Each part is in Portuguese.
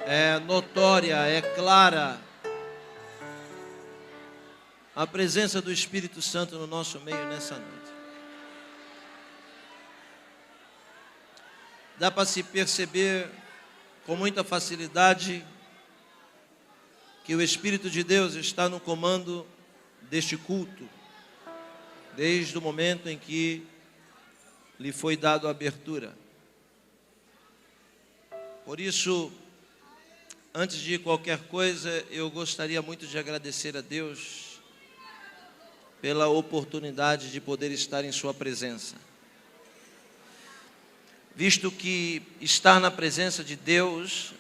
É notória, é clara a presença do Espírito Santo no nosso meio nessa noite. Dá para se perceber com muita facilidade que o Espírito de Deus está no comando deste culto, desde o momento em que lhe foi dado a abertura. Por isso, antes de qualquer coisa, eu gostaria muito de agradecer a Deus pela oportunidade de poder estar em sua presença. Visto que estar na presença de Deus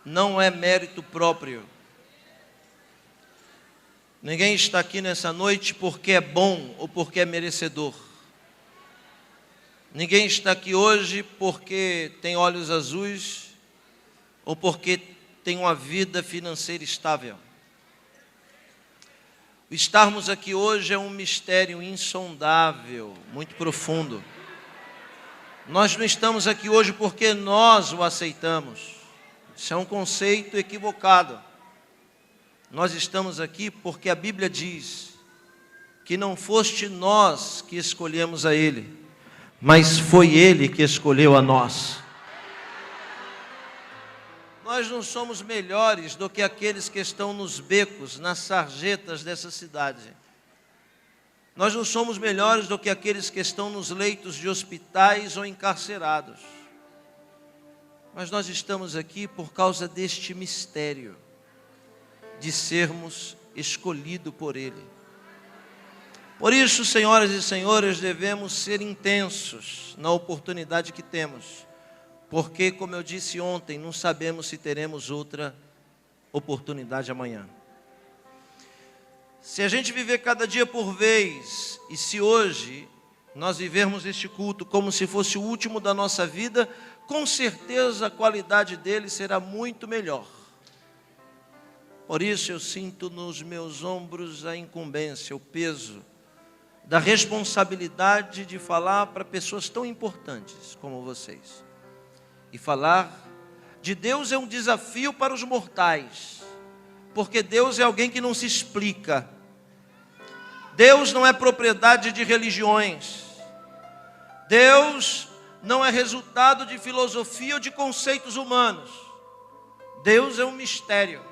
não é mérito próprio. Ninguém está aqui nessa noite porque é bom ou porque é merecedor. Ninguém está aqui hoje porque tem olhos azuis ou porque tem uma vida financeira estável. Estarmos aqui hoje é um mistério insondável, muito profundo. Nós não estamos aqui hoje porque nós o aceitamos. Isso é um conceito equivocado. Nós estamos aqui porque a Bíblia diz que não foste nós que escolhemos a Ele, mas foi Ele que escolheu a nós. Nós não somos melhores do que aqueles que estão nos becos, nas sarjetas dessa cidade. Nós não somos melhores do que aqueles que estão nos leitos de hospitais ou encarcerados. Mas nós estamos aqui por causa deste mistério de sermos escolhidos por Ele. Por isso, senhoras e senhores, devemos ser intensos na oportunidade que temos. Porque, como eu disse ontem, não sabemos se teremos outra oportunidade amanhã. Se a gente viver cada dia por vez, e se hoje nós vivermos este culto como se fosse o último da nossa vida, com certeza a qualidade dele será muito melhor. Por isso eu sinto nos meus ombros a incumbência, o peso da responsabilidade de falar para pessoas tão importantes como vocês. E falar de Deus é um desafio para os mortais, porque Deus é alguém que não se explica. Deus não é propriedade de religiões. Deus não é resultado de filosofia ou de conceitos humanos. Deus é um mistério.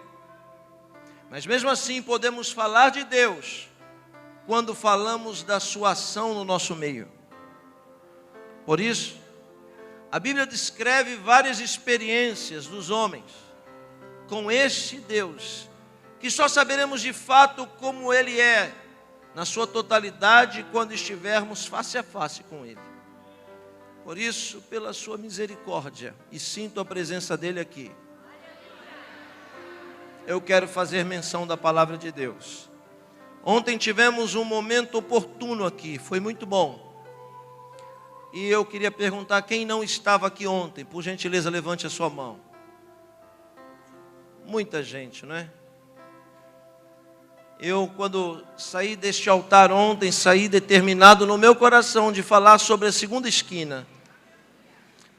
Mas mesmo assim podemos falar de Deus quando falamos da sua ação no nosso meio. Por isso, a Bíblia descreve várias experiências dos homens com este Deus, que só saberemos de fato como Ele é, na sua totalidade, quando estivermos face a face com Ele. Por isso, pela sua misericórdia, e sinto a presença dEle aqui, eu quero fazer menção da palavra de Deus. Ontem tivemos um momento oportuno aqui, foi muito bom. E eu queria perguntar, quem não estava aqui ontem, por gentileza levante a sua mão. Muita gente, não é? Eu, quando saí deste altar ontem, saí determinado no meu coração de falar sobre a segunda esquina.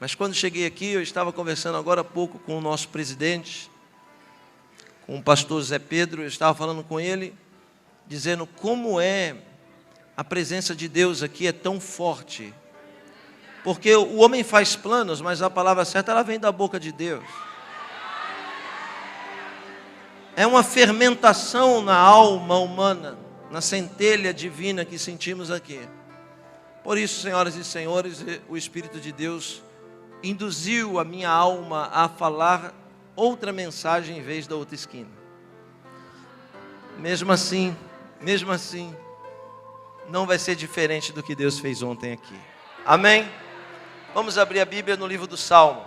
Mas quando cheguei aqui, eu estava conversando agora há pouco com o nosso presidente, com o pastor Zé Pedro, eu estava falando com ele, dizendo como é a presença de Deus aqui, é tão forte. Porque o homem faz planos, mas a palavra certa ela vem da boca de Deus. É uma fermentação na alma humana, na centelha divina que sentimos aqui. Por isso, senhoras e senhores, o Espírito de Deus induziu a minha alma a falar outra mensagem em vez da outra esquina. Mesmo assim, não vai ser diferente do que Deus fez ontem aqui. Amém? Vamos abrir a Bíblia no livro do Salmo.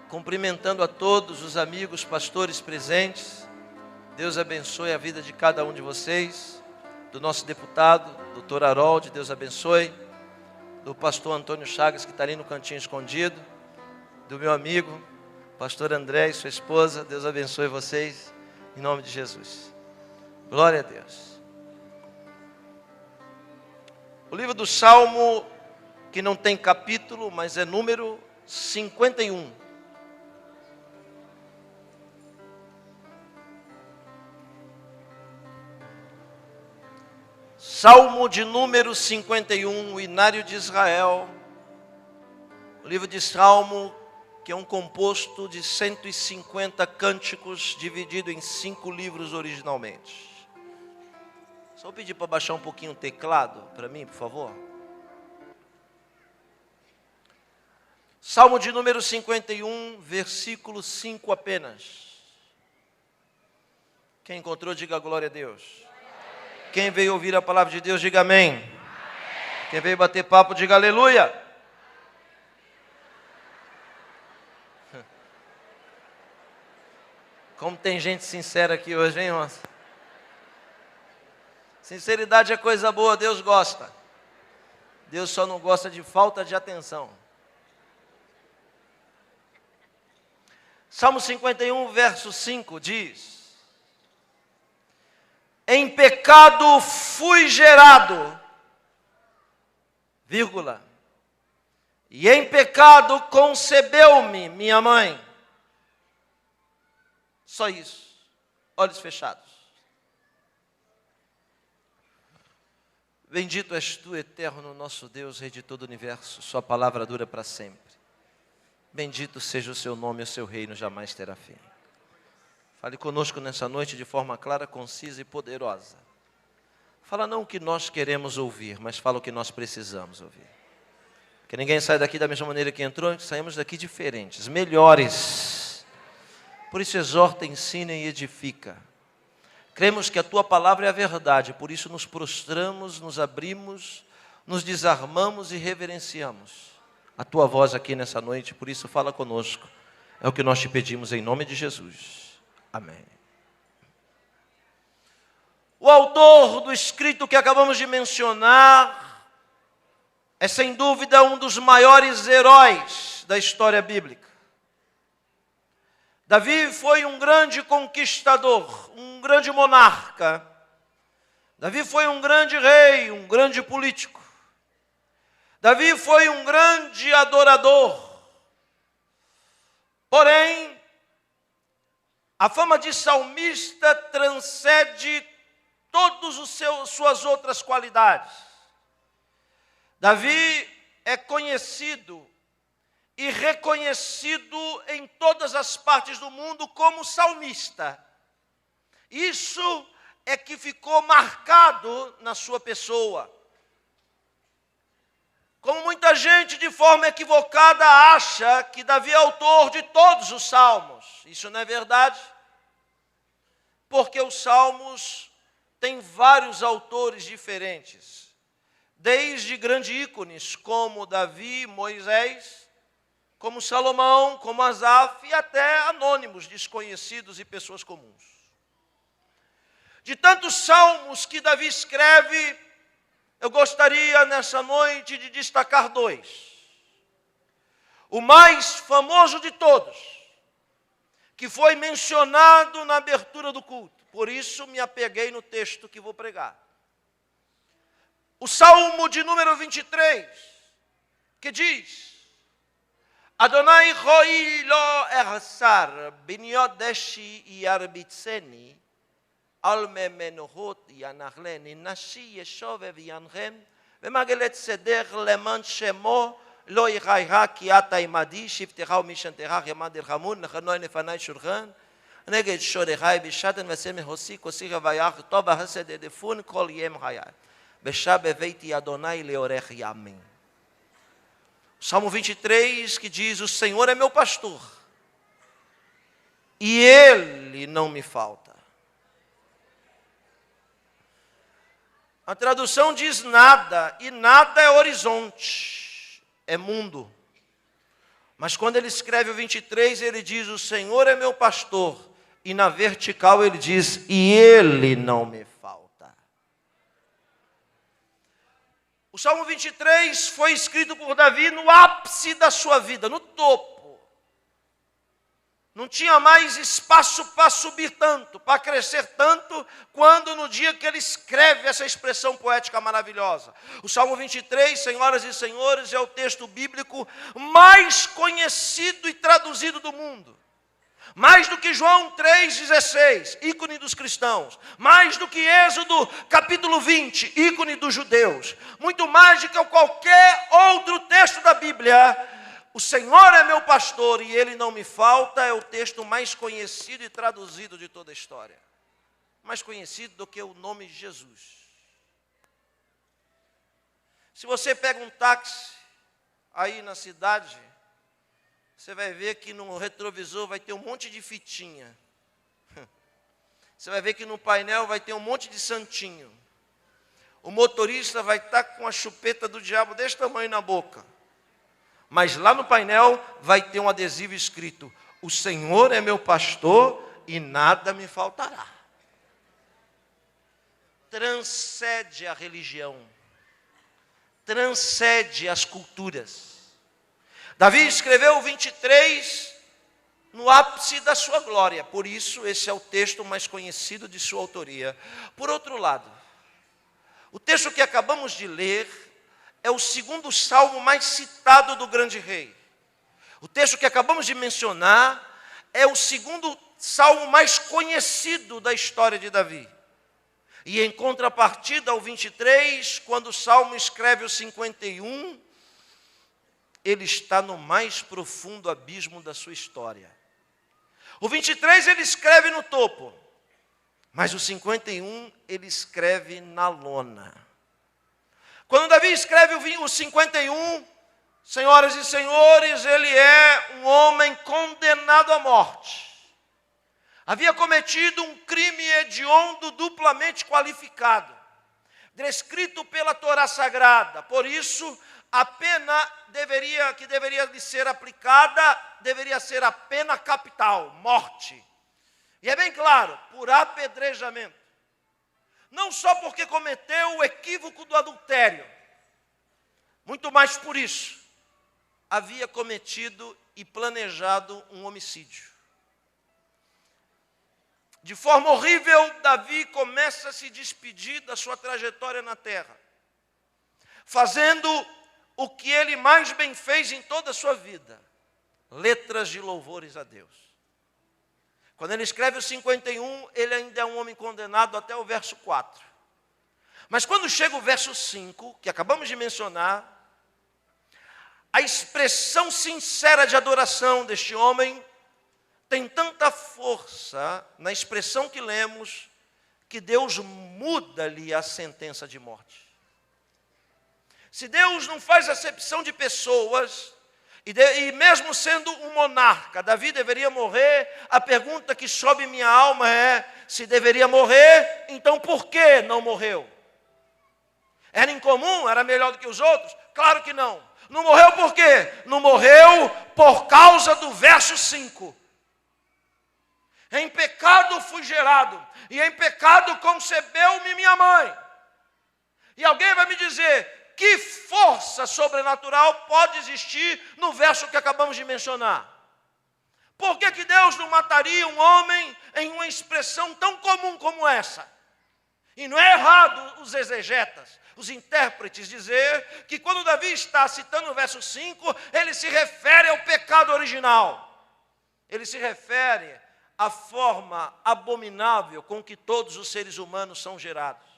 Cumprimentando a todos os amigos pastores presentes. Deus abençoe a vida de cada um de vocês. Do nosso deputado, doutor Harold, Deus abençoe. Do pastor Antônio Chagas, que está ali no cantinho escondido. Do meu amigo, pastor André e sua esposa. Deus abençoe vocês, em nome de Jesus. Glória a Deus. O livro do Salmo, que não tem capítulo, mas é número, 51. Salmo de número 51, o Inário de Israel. O livro de Salmo, que é um composto de 150 cânticos, dividido em 5 livros originalmente. Só vou pedir para baixar um pouquinho o teclado para mim, por favor. Salmo de número 51, versículo 5 apenas. Quem encontrou, diga glória a Deus. Quem veio ouvir a palavra de Deus, diga amém. Quem veio bater papo, diga aleluia. Como tem gente sincera aqui hoje, hein, irmãos? Sinceridade é coisa boa, Deus gosta. Deus só não gosta de falta de atenção. Salmo 51, verso 5 diz: em pecado fui gerado, vírgula, e em pecado concebeu-me minha mãe. Só isso, olhos fechados. Bendito és tu, eterno nosso Deus, Rei de todo o universo, sua palavra dura para sempre. Bendito seja o seu nome, o seu reino jamais terá fim. Fale conosco nessa noite de forma clara, concisa e poderosa. Fala não o que nós queremos ouvir, mas fala o que nós precisamos ouvir. Que ninguém saia daqui da mesma maneira que entrou, que saímos daqui diferentes, melhores. Por isso exorta, ensina e edifica. Cremos que a tua palavra é a verdade, por isso nos prostramos, nos abrimos, nos desarmamos e reverenciamos a tua voz aqui nessa noite, por isso fala conosco. É o que nós te pedimos em nome de Jesus. Amém. O autor do escrito que acabamos de mencionar é sem dúvida um dos maiores heróis da história bíblica. Davi foi um grande conquistador, um grande monarca. Davi foi um grande rei, um grande político. Davi foi um grande adorador. Porém, a fama de salmista transcende todas as suas outras qualidades. Davi é conhecido e reconhecido em todas as partes do mundo como salmista. Isso é que ficou marcado na sua pessoa. Como muita gente de forma equivocada acha que Davi é autor de todos os salmos. Isso não é verdade, porque os salmos têm vários autores diferentes. Desde grandes ícones como Davi, Moisés, como Salomão, como Asaf e até anônimos, desconhecidos e pessoas comuns. De tantos salmos que Davi escreve, eu gostaria nessa noite de destacar 2. O mais famoso de todos, que foi mencionado na abertura do culto. Por isso me apeguei no texto que vou pregar. O Salmo de número 23, que diz: Adonai roi lo ersar, biniot deshi yarbitzeni, alme menohot yanachleni, nashi yeshove v'yanchem, v'magelet seder leman shemo, lo yichayha ki ata imadi, shivtecha u'mishantecha yamad irhamun, nechanoi nefanai shulchan, נגד שורחי בשתן וסמי הוסי כוסי רוויח טוב החסד עדפון כל ים חיי בשע בביתי אדוני לאורך ימים. Salmo 23 que diz: o Senhor é meu pastor e Ele não me falta. A tradução diz nada, e nada é horizonte, é mundo. Mas quando ele escreve o 23, ele diz: o Senhor é meu pastor. E na vertical ele diz: e Ele não me falta. O Salmo 23 foi escrito por Davi no ápice da sua vida, no topo. Não tinha mais espaço para subir tanto, para crescer tanto, quando no dia que ele escreve essa expressão poética maravilhosa. O Salmo 23, senhoras e senhores, é o texto bíblico mais conhecido e traduzido do mundo. Mais do que João 3,16, ícone dos cristãos. Mais do que Êxodo capítulo 20, ícone dos judeus. Muito mais do que qualquer outro texto da Bíblia. O Senhor é meu pastor e Ele não me falta, é o texto mais conhecido e traduzido de toda a história. Mais conhecido do que o nome de Jesus. Se você pega um táxi aí na cidade, você vai ver que no retrovisor vai ter um monte de fitinha. Você vai ver que no painel vai ter um monte de santinho. O motorista vai estar com a chupeta do diabo desse tamanho na boca. Mas lá no painel vai ter um adesivo escrito: o Senhor é meu pastor e nada me faltará. Transcende a religião. Transcende as culturas. Davi escreveu o 23 no ápice da sua glória. Por isso, esse é o texto mais conhecido de sua autoria. Por outro lado, o texto que acabamos de ler é o segundo salmo mais citado do grande rei. O texto que acabamos de mencionar é o segundo salmo mais conhecido da história de Davi. E em contrapartida ao 23, quando o salmo escreve o 51, ele está no mais profundo abismo da sua história. O 23 ele escreve no topo, mas o 51 ele escreve na lona. Quando Davi escreve o 51, senhoras e senhores, ele é um homem condenado à morte. Havia cometido um crime hediondo duplamente qualificado, descrito pela Torá Sagrada. Por isso, a pena que deveria lhe ser aplicada, deveria ser a pena capital, morte. E é bem claro, por apedrejamento. Não só porque cometeu o equívoco do adultério, muito mais por isso, havia cometido e planejado um homicídio. De forma horrível, Davi começa a se despedir da sua trajetória na terra, fazendo o que ele mais bem fez em toda a sua vida, letras de louvores a Deus. Quando ele escreve o 51, ele ainda é um homem condenado até o verso 4. Mas quando chega o verso 5, que acabamos de mencionar, a expressão sincera de adoração deste homem tem tanta força na expressão que lemos, que Deus muda-lhe a sentença de morte. Se Deus não faz acepção de pessoas, e mesmo sendo um monarca, Davi deveria morrer, a pergunta que sobe em minha alma é: se deveria morrer, então por que não morreu? Era incomum? Era melhor do que os outros? Claro que não. Não morreu por quê? Não morreu por causa do verso 5. Em pecado fui gerado, e em pecado concebeu-me minha mãe. E alguém vai me dizer: que força sobrenatural pode existir no verso que acabamos de mencionar? Por que Deus não mataria um homem em uma expressão tão comum como essa? E não é errado os exegetas, os intérpretes, dizer que quando Davi está citando o verso 5, ele se refere ao pecado original. Ele se refere à forma abominável com que todos os seres humanos são gerados.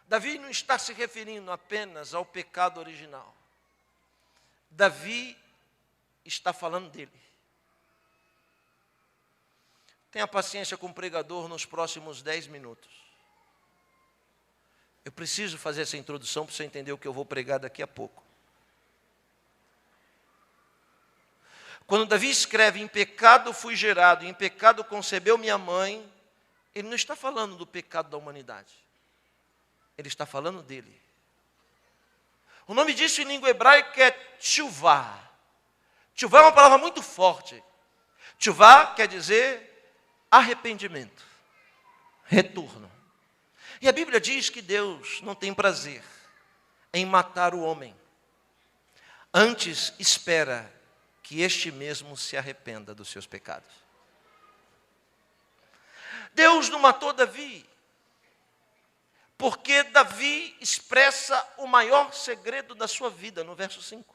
Davi não está se referindo apenas ao pecado original. Davi está falando dele. Tenha paciência com o pregador nos próximos 10 minutos. Eu preciso fazer essa introdução para você entender o que eu vou pregar daqui a pouco. Quando Davi escreve: em pecado fui gerado, em pecado concebeu minha mãe, ele não está falando do pecado da humanidade. Ele está falando dele. O nome disso em língua hebraica é tshuvá. Tshuvá é uma palavra muito forte. Tshuvá quer dizer arrependimento, retorno. E a Bíblia diz que Deus não tem prazer em matar o homem. Antes espera que este mesmo se arrependa dos seus pecados. Deus não matou Davi, porque Davi expressa o maior segredo da sua vida, no verso 5.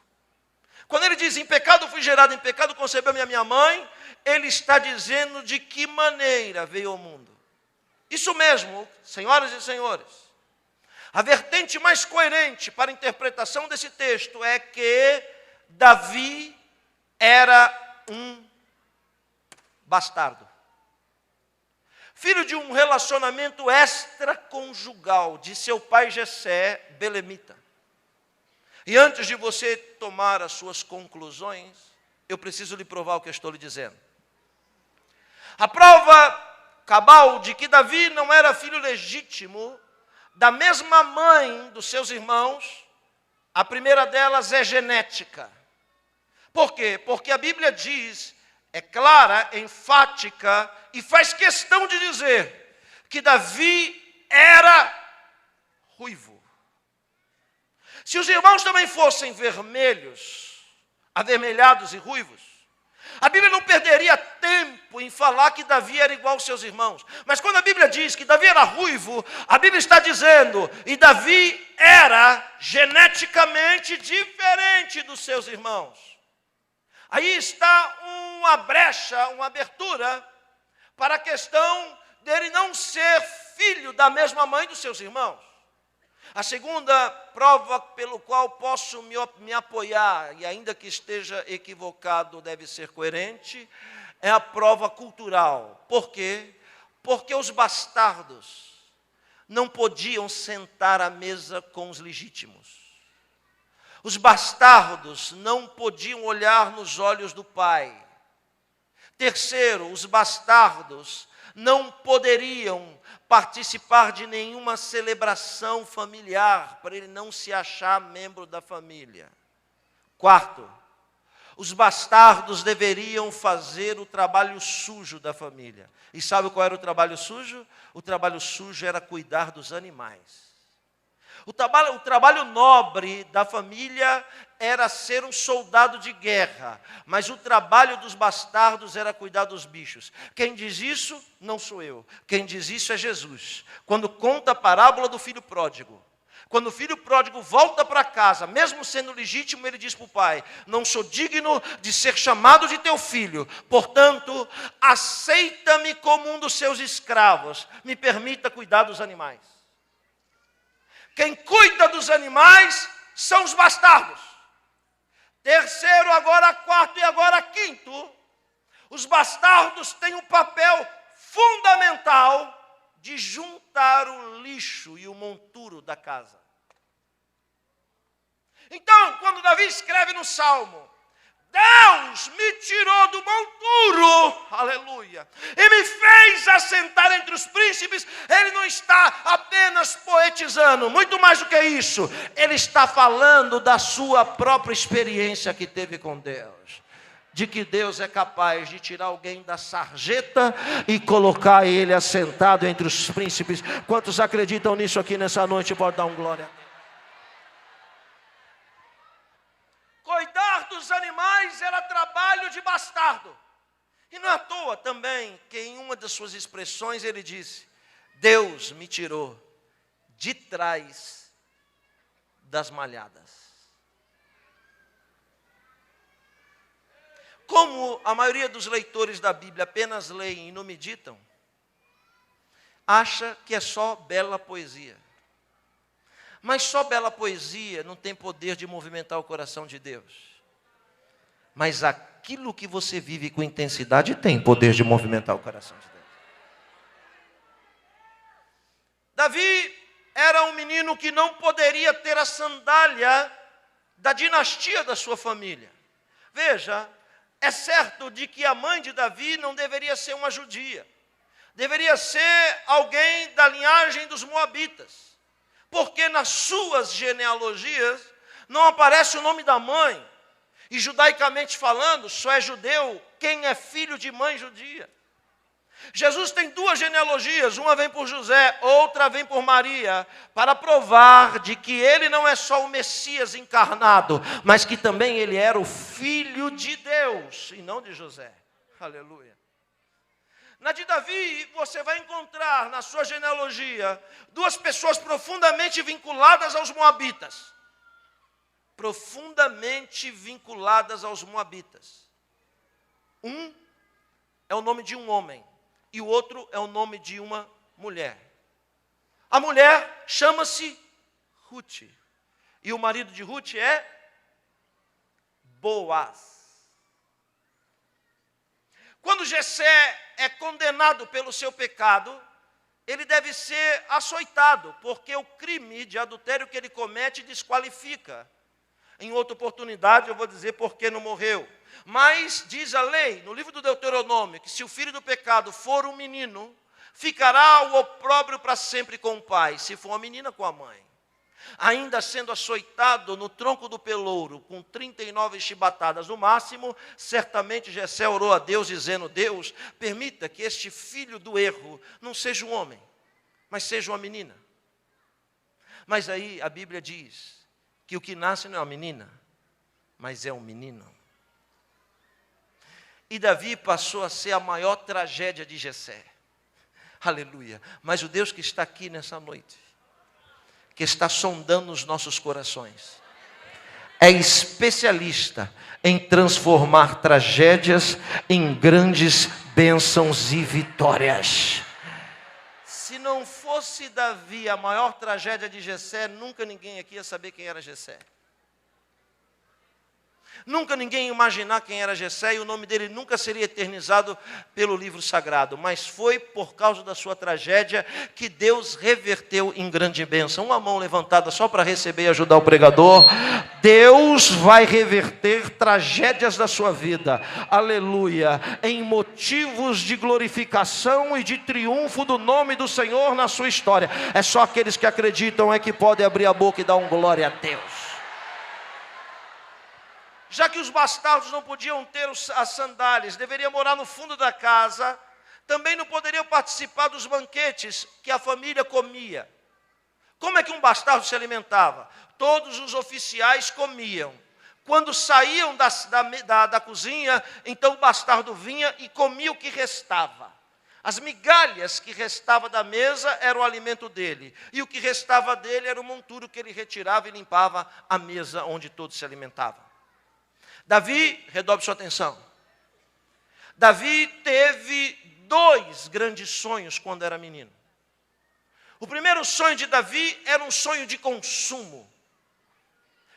Quando ele diz, em pecado fui gerado, em pecado concebeu-me a minha mãe, ele está dizendo de que maneira veio ao mundo. Isso mesmo, senhoras e senhores, a vertente mais coerente para a interpretação desse texto é que Davi era um bastardo. Filho de um relacionamento extraconjugal de seu pai Jessé, belemita. E antes de você tomar as suas conclusões, eu preciso lhe provar o que eu estou lhe dizendo. A prova cabal de que Davi não era filho legítimo da mesma mãe dos seus irmãos, a primeira delas é genética. Por quê? Porque a Bíblia diz, é clara, enfática, e faz questão de dizer que Davi era ruivo. Se os irmãos também fossem vermelhos, avermelhados e ruivos, a Bíblia não perderia tempo em falar que Davi era igual aos seus irmãos. Mas quando a Bíblia diz que Davi era ruivo, a Bíblia está dizendo, e Davi era geneticamente diferente dos seus irmãos. Aí está uma brecha, uma abertura para a questão dele não ser filho da mesma mãe dos seus irmãos. A segunda prova pelo qual posso me apoiar, e ainda que esteja equivocado, deve ser coerente, é a prova cultural. Por quê? Porque os bastardos não podiam sentar à mesa com os legítimos. Os bastardos não podiam olhar nos olhos do pai. Terceiro, os bastardos não poderiam participar de nenhuma celebração familiar, para ele não se achar membro da família. Quarto, os bastardos deveriam fazer o trabalho sujo da família. E sabe qual era o trabalho sujo? O trabalho sujo era cuidar dos animais. O trabalho nobre da família era ser um soldado de guerra, mas o trabalho dos bastardos era cuidar dos bichos. Quem diz isso não sou eu, quem diz isso é Jesus. Quando conta a parábola do filho pródigo, quando o filho pródigo volta para casa, mesmo sendo legítimo, ele diz para o pai, não sou digno de ser chamado de teu filho, portanto, aceita-me como um dos seus escravos, me permita cuidar dos animais. Quem cuida dos animais são os bastardos. Terceiro, agora quarto e agora quinto. Os bastardos têm um papel fundamental de juntar o lixo e o monturo da casa. Então, quando Davi escreve no Salmo, Deus me tirou do monturo, aleluia, e me fez assentar entre os príncipes, ele não está apenas poetizando, muito mais do que isso, ele está falando da sua própria experiência que teve com Deus, de que Deus é capaz de tirar alguém da sarjeta e colocar ele assentado entre os príncipes. Quantos acreditam nisso aqui nessa noite? Pode dar um glória a Deus. Cuidar dos animais era trabalho de bastardo. E não é à toa também que em uma das suas expressões ele disse, Deus me tirou de trás das malhadas. Como a maioria dos leitores da Bíblia apenas leem e não meditam, acha que é só bela poesia. Mas só bela poesia não tem poder de movimentar o coração de Deus. Mas aquilo que você vive com intensidade tem poder de movimentar o coração de Deus. Davi era um menino que não poderia ter a sandália da dinastia da sua família. Veja, é certo de que a mãe de Davi não deveria ser uma judia. Deveria ser alguém da linhagem dos moabitas. Porque nas suas genealogias não aparece o nome da mãe. E judaicamente falando, só é judeu quem é filho de mãe judia. Jesus tem duas genealogias, uma vem por José, outra vem por Maria, para provar de que ele não é só o Messias encarnado, mas que também ele era o Filho de Deus, e não de José. Aleluia. Na de Davi, você vai encontrar na sua genealogia duas pessoas profundamente vinculadas aos moabitas. Profundamente vinculadas aos moabitas. Um é o nome de um homem e o outro é o nome de uma mulher. A mulher chama-se Ruth e o marido de Ruth é Boaz. Quando Jessé é condenado pelo seu pecado, ele deve ser açoitado, porque o crime de adultério que ele comete desqualifica. Em outra oportunidade eu vou dizer por que não morreu. Mas diz a lei, no livro do Deuteronômio, que se o filho do pecado for um menino, ficará o opróbrio para sempre com o pai, se for uma menina, com a mãe. Ainda sendo açoitado no tronco do pelouro, com 39 chibatadas no máximo, certamente Jessé orou a Deus, dizendo: Deus, permita que este filho do erro não seja um homem, mas seja uma menina. Mas aí a Bíblia diz que o que nasce não é uma menina, mas é um menino. E Davi passou a ser a maior tragédia de Jessé. Aleluia. Mas o Deus que está aqui nessa noite, que está sondando os nossos corações, é especialista em transformar tragédias em grandes bênçãos e vitórias. Se não fosse Davi a maior tragédia de Jessé, nunca ninguém aqui ia saber quem era Jessé. Nunca ninguém ia imaginar quem era Jessé e o nome dele nunca seria eternizado pelo livro sagrado. Mas foi por causa da sua tragédia que Deus reverteu em grande bênção. Uma mão levantada só para receber e ajudar o pregador. Deus vai reverter tragédias da sua vida. Aleluia. Em motivos de glorificação e de triunfo do nome do Senhor na sua história. É só aqueles que acreditam é que podem abrir a boca e dar um glória a Deus. Já que os bastardos não podiam ter as sandálias, deveriam morar no fundo da casa, também não poderiam participar dos banquetes que a família comia. Como é que um bastardo se alimentava? Todos os oficiais comiam. Quando saíam da cozinha, então o bastardo vinha e comia o que restava. As migalhas que restava da mesa era o alimento dele. E o que restava dele era o monturo que ele retirava e limpava a mesa onde todos se alimentavam. Davi, redobre sua atenção. Davi teve 2 grandes sonhos quando era menino. O primeiro sonho de Davi era um sonho de consumo.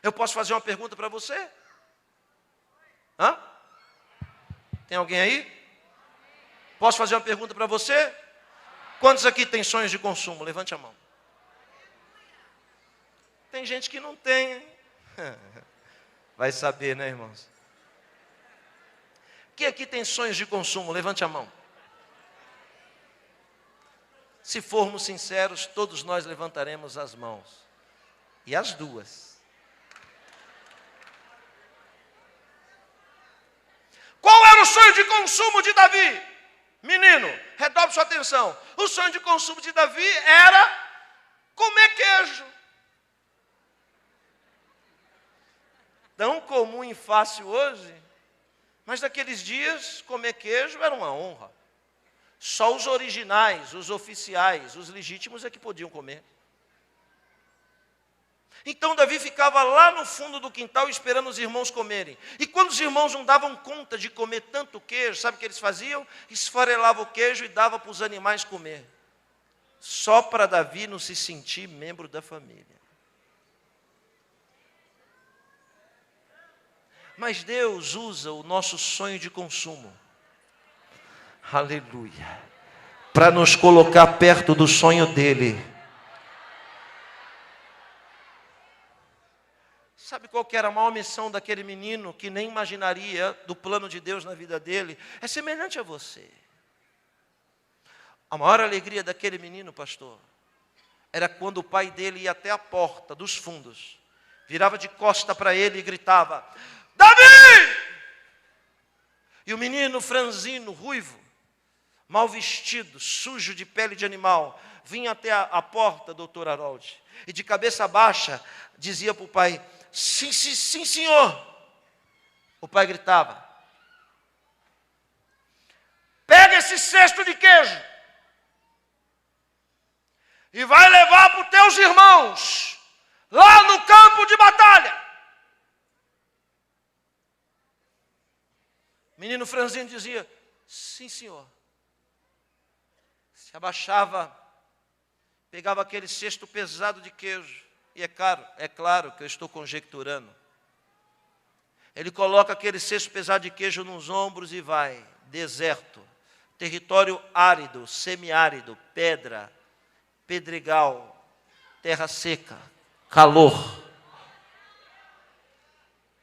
Eu posso fazer uma pergunta para você? Hã? Tem alguém aí? Posso fazer uma pergunta para você? Quantos aqui tem sonhos de consumo? Levante a mão. Tem gente que não tem, hein? Vai saber, né, irmãos? Quem aqui tem sonhos de consumo? Levante a mão. Se formos sinceros, todos nós levantaremos as mãos. E as duas. Qual era o sonho de consumo de Davi? Menino, redobre sua atenção. O sonho de consumo de Davi era comer queijo. Tão comum e fácil hoje, mas naqueles dias comer queijo era uma honra. Só os originais, os oficiais, os legítimos é que podiam comer. Então Davi ficava lá no fundo do quintal esperando os irmãos comerem. E quando os irmãos não davam conta de comer tanto queijo, sabe o que eles faziam? Esfarelavam o queijo e davam para os animais comer. Só para Davi não se sentir membro da família. Mas Deus usa o nosso sonho de consumo, aleluia, para nos colocar perto do sonho dele. Sabe qual que era a maior missão daquele menino que nem imaginaria do plano de Deus na vida dele? É semelhante a você. A maior alegria daquele menino, pastor, era quando o pai dele ia até a porta dos fundos, virava de costa para ele e gritava: Davi! E o menino franzino, ruivo, mal vestido, sujo de pele de animal, vinha até a porta, doutor Harold, e de cabeça baixa dizia para o pai: sim, sim, sim, senhor. O pai gritava: pega esse cesto de queijo e vai levar para os teus irmãos lá no campo de batalha. O menino franzino dizia: sim, senhor. Se abaixava, pegava aquele cesto pesado de queijo, e é claro que eu estou conjecturando. Ele coloca aquele cesto pesado de queijo nos ombros e vai. Deserto, território árido, semiárido, pedra, pedregal, terra seca, calor.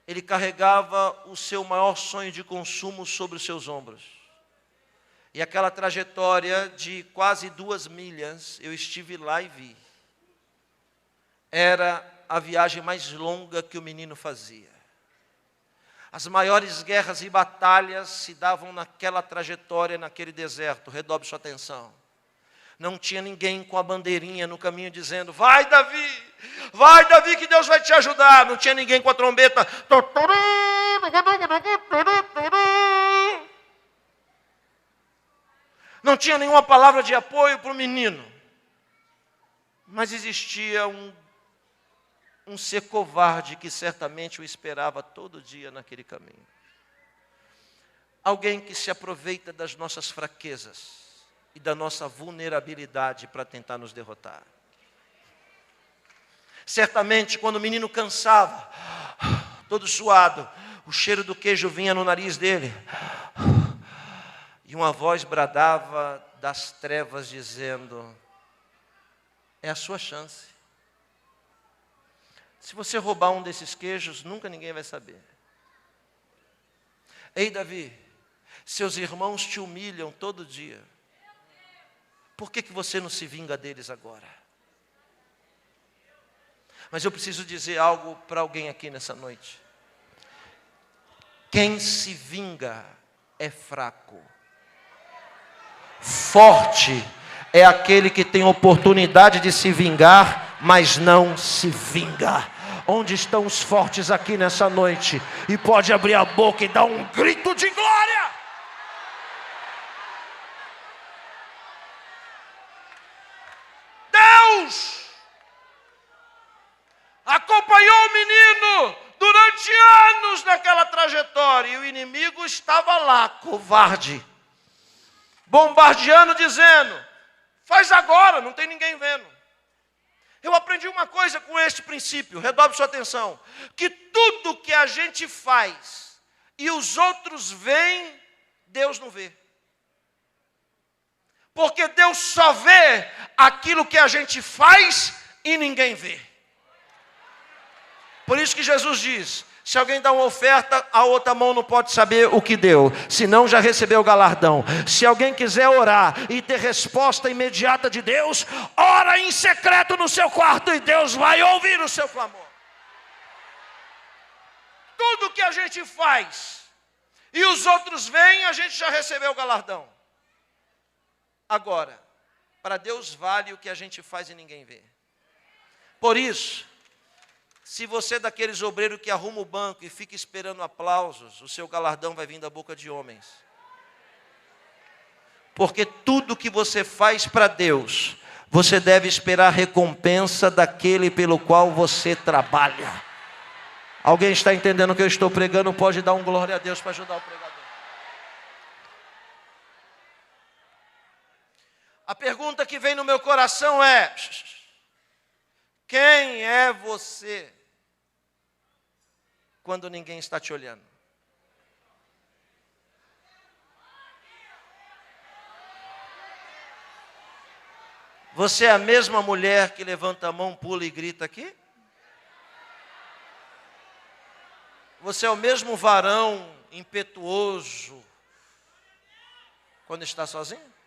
Ele carregava o seu maior sonho de consumo sobre os seus ombros. E aquela trajetória de quase 2 milhas, eu estive lá e vi. Era a viagem mais longa que o menino fazia. As maiores guerras e batalhas se davam naquela trajetória, naquele deserto. Redobre sua atenção. Não tinha ninguém com a bandeirinha no caminho dizendo: vai Davi, que Deus vai te ajudar. Não tinha ninguém com a trombeta. Não tinha nenhuma palavra de apoio para o menino. Mas existia um ser covarde que certamente o esperava todo dia naquele caminho. Alguém que se aproveita das nossas fraquezas e da nossa vulnerabilidade para tentar nos derrotar. Certamente, quando o menino cansava, todo suado, o cheiro do queijo vinha no nariz dele. E uma voz bradava das trevas dizendo: é a sua chance. Se você roubar um desses queijos, nunca ninguém vai saber. Ei, Davi, seus irmãos te humilham todo dia. Por que você não se vinga deles agora? Mas eu preciso dizer algo para alguém aqui nessa noite. Quem se vinga é fraco. Forte é aquele que tem oportunidade de se vingar, mas não se vinga. Onde estão os fortes aqui nessa noite? E pode abrir a boca e dar um grito de glória. Deus acompanhou o menino durante anos naquela trajetória. E o inimigo estava lá, covarde, bombardeando, dizendo: faz agora, não tem ninguém vendo. Eu aprendi uma coisa com este princípio, redobre sua atenção, que tudo que a gente faz e os outros veem, Deus não vê. Porque Deus só vê aquilo que a gente faz e ninguém vê. Por isso que Jesus diz: se alguém dá uma oferta, a outra mão não pode saber o que deu, senão já recebeu o galardão. Se alguém quiser orar e ter resposta imediata de Deus, ora em secreto no seu quarto e Deus vai ouvir o seu clamor. Tudo que a gente faz e os outros veem, a gente já recebeu o galardão. Agora, para Deus vale o que a gente faz e ninguém vê. Por isso, se você é daqueles obreiros que arruma o banco e fica esperando aplausos, o seu galardão vai vir da boca de homens. Porque tudo que você faz para Deus, você deve esperar recompensa daquele pelo qual você trabalha. Alguém está entendendo o que eu estou pregando? Pode dar um glória a Deus para ajudar o pregador. A pergunta que vem no meu coração é: quem é você quando ninguém está te olhando? Você é a mesma mulher que levanta a mão, pula e grita aqui? Você é o mesmo varão impetuoso quando está sozinho?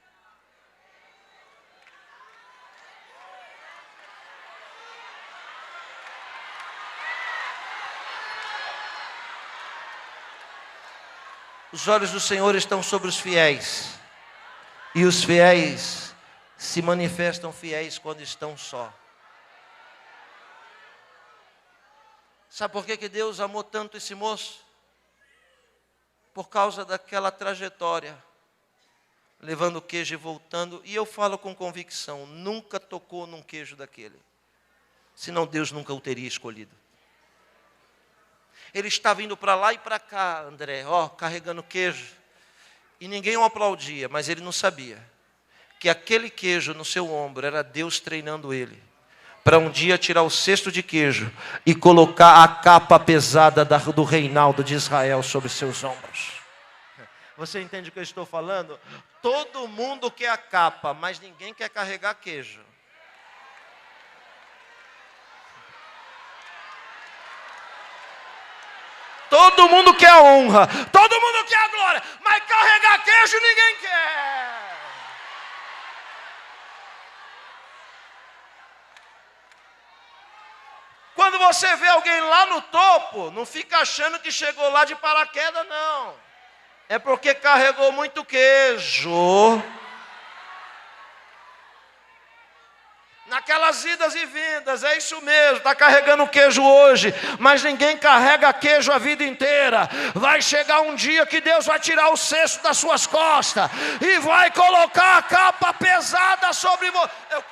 Os olhos do Senhor estão sobre os fiéis E os fiéis se manifestam fiéis quando estão só. Sabe por que Deus amou tanto esse moço? Por causa daquela trajetória, levando o queijo e voltando. E eu falo com convicção, nunca tocou num queijo daquele. Senão Deus nunca o teria escolhido. Ele estava indo para lá e para cá, André, carregando queijo. E ninguém o aplaudia, mas ele não sabia que aquele queijo no seu ombro era Deus treinando ele para um dia tirar o cesto de queijo e colocar a capa pesada do reinado de Israel sobre seus ombros. Você entende o que eu estou falando? Todo mundo quer a capa, mas ninguém quer carregar queijo. Todo mundo quer a honra, todo mundo quer a glória, mas carregar queijo ninguém quer. Quando você vê alguém lá no topo, não fica achando que chegou lá de paraquedas, não. É porque carregou muito queijo. Naquelas idas e vindas, é isso mesmo, está carregando queijo hoje, mas ninguém carrega queijo a vida inteira. Vai chegar um dia que Deus vai tirar o cesto das suas costas e vai colocar a capa pesada sobre você.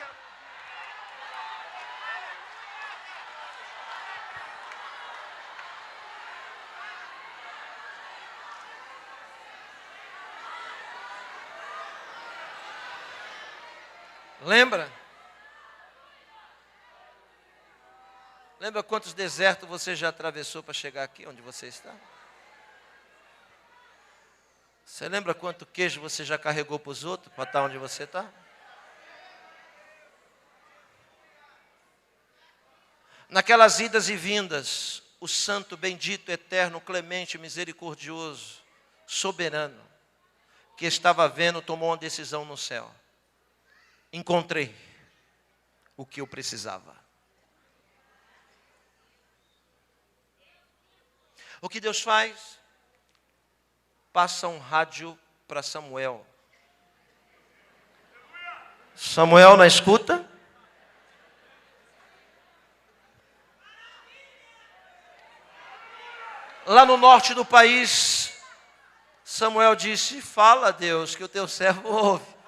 Lembra? Lembra quantos desertos você já atravessou para chegar aqui onde você está? Você lembra quanto queijo você já carregou para os outros, para estar onde você está? Naquelas idas e vindas, o santo, bendito, eterno, clemente, misericordioso, soberano, que estava vendo, tomou uma decisão no céu. Encontrei o que eu precisava. O que Deus faz? Passa um rádio para Samuel. Samuel na escuta. Lá no norte do país, Samuel disse: fala, Deus, que o teu servo ouve.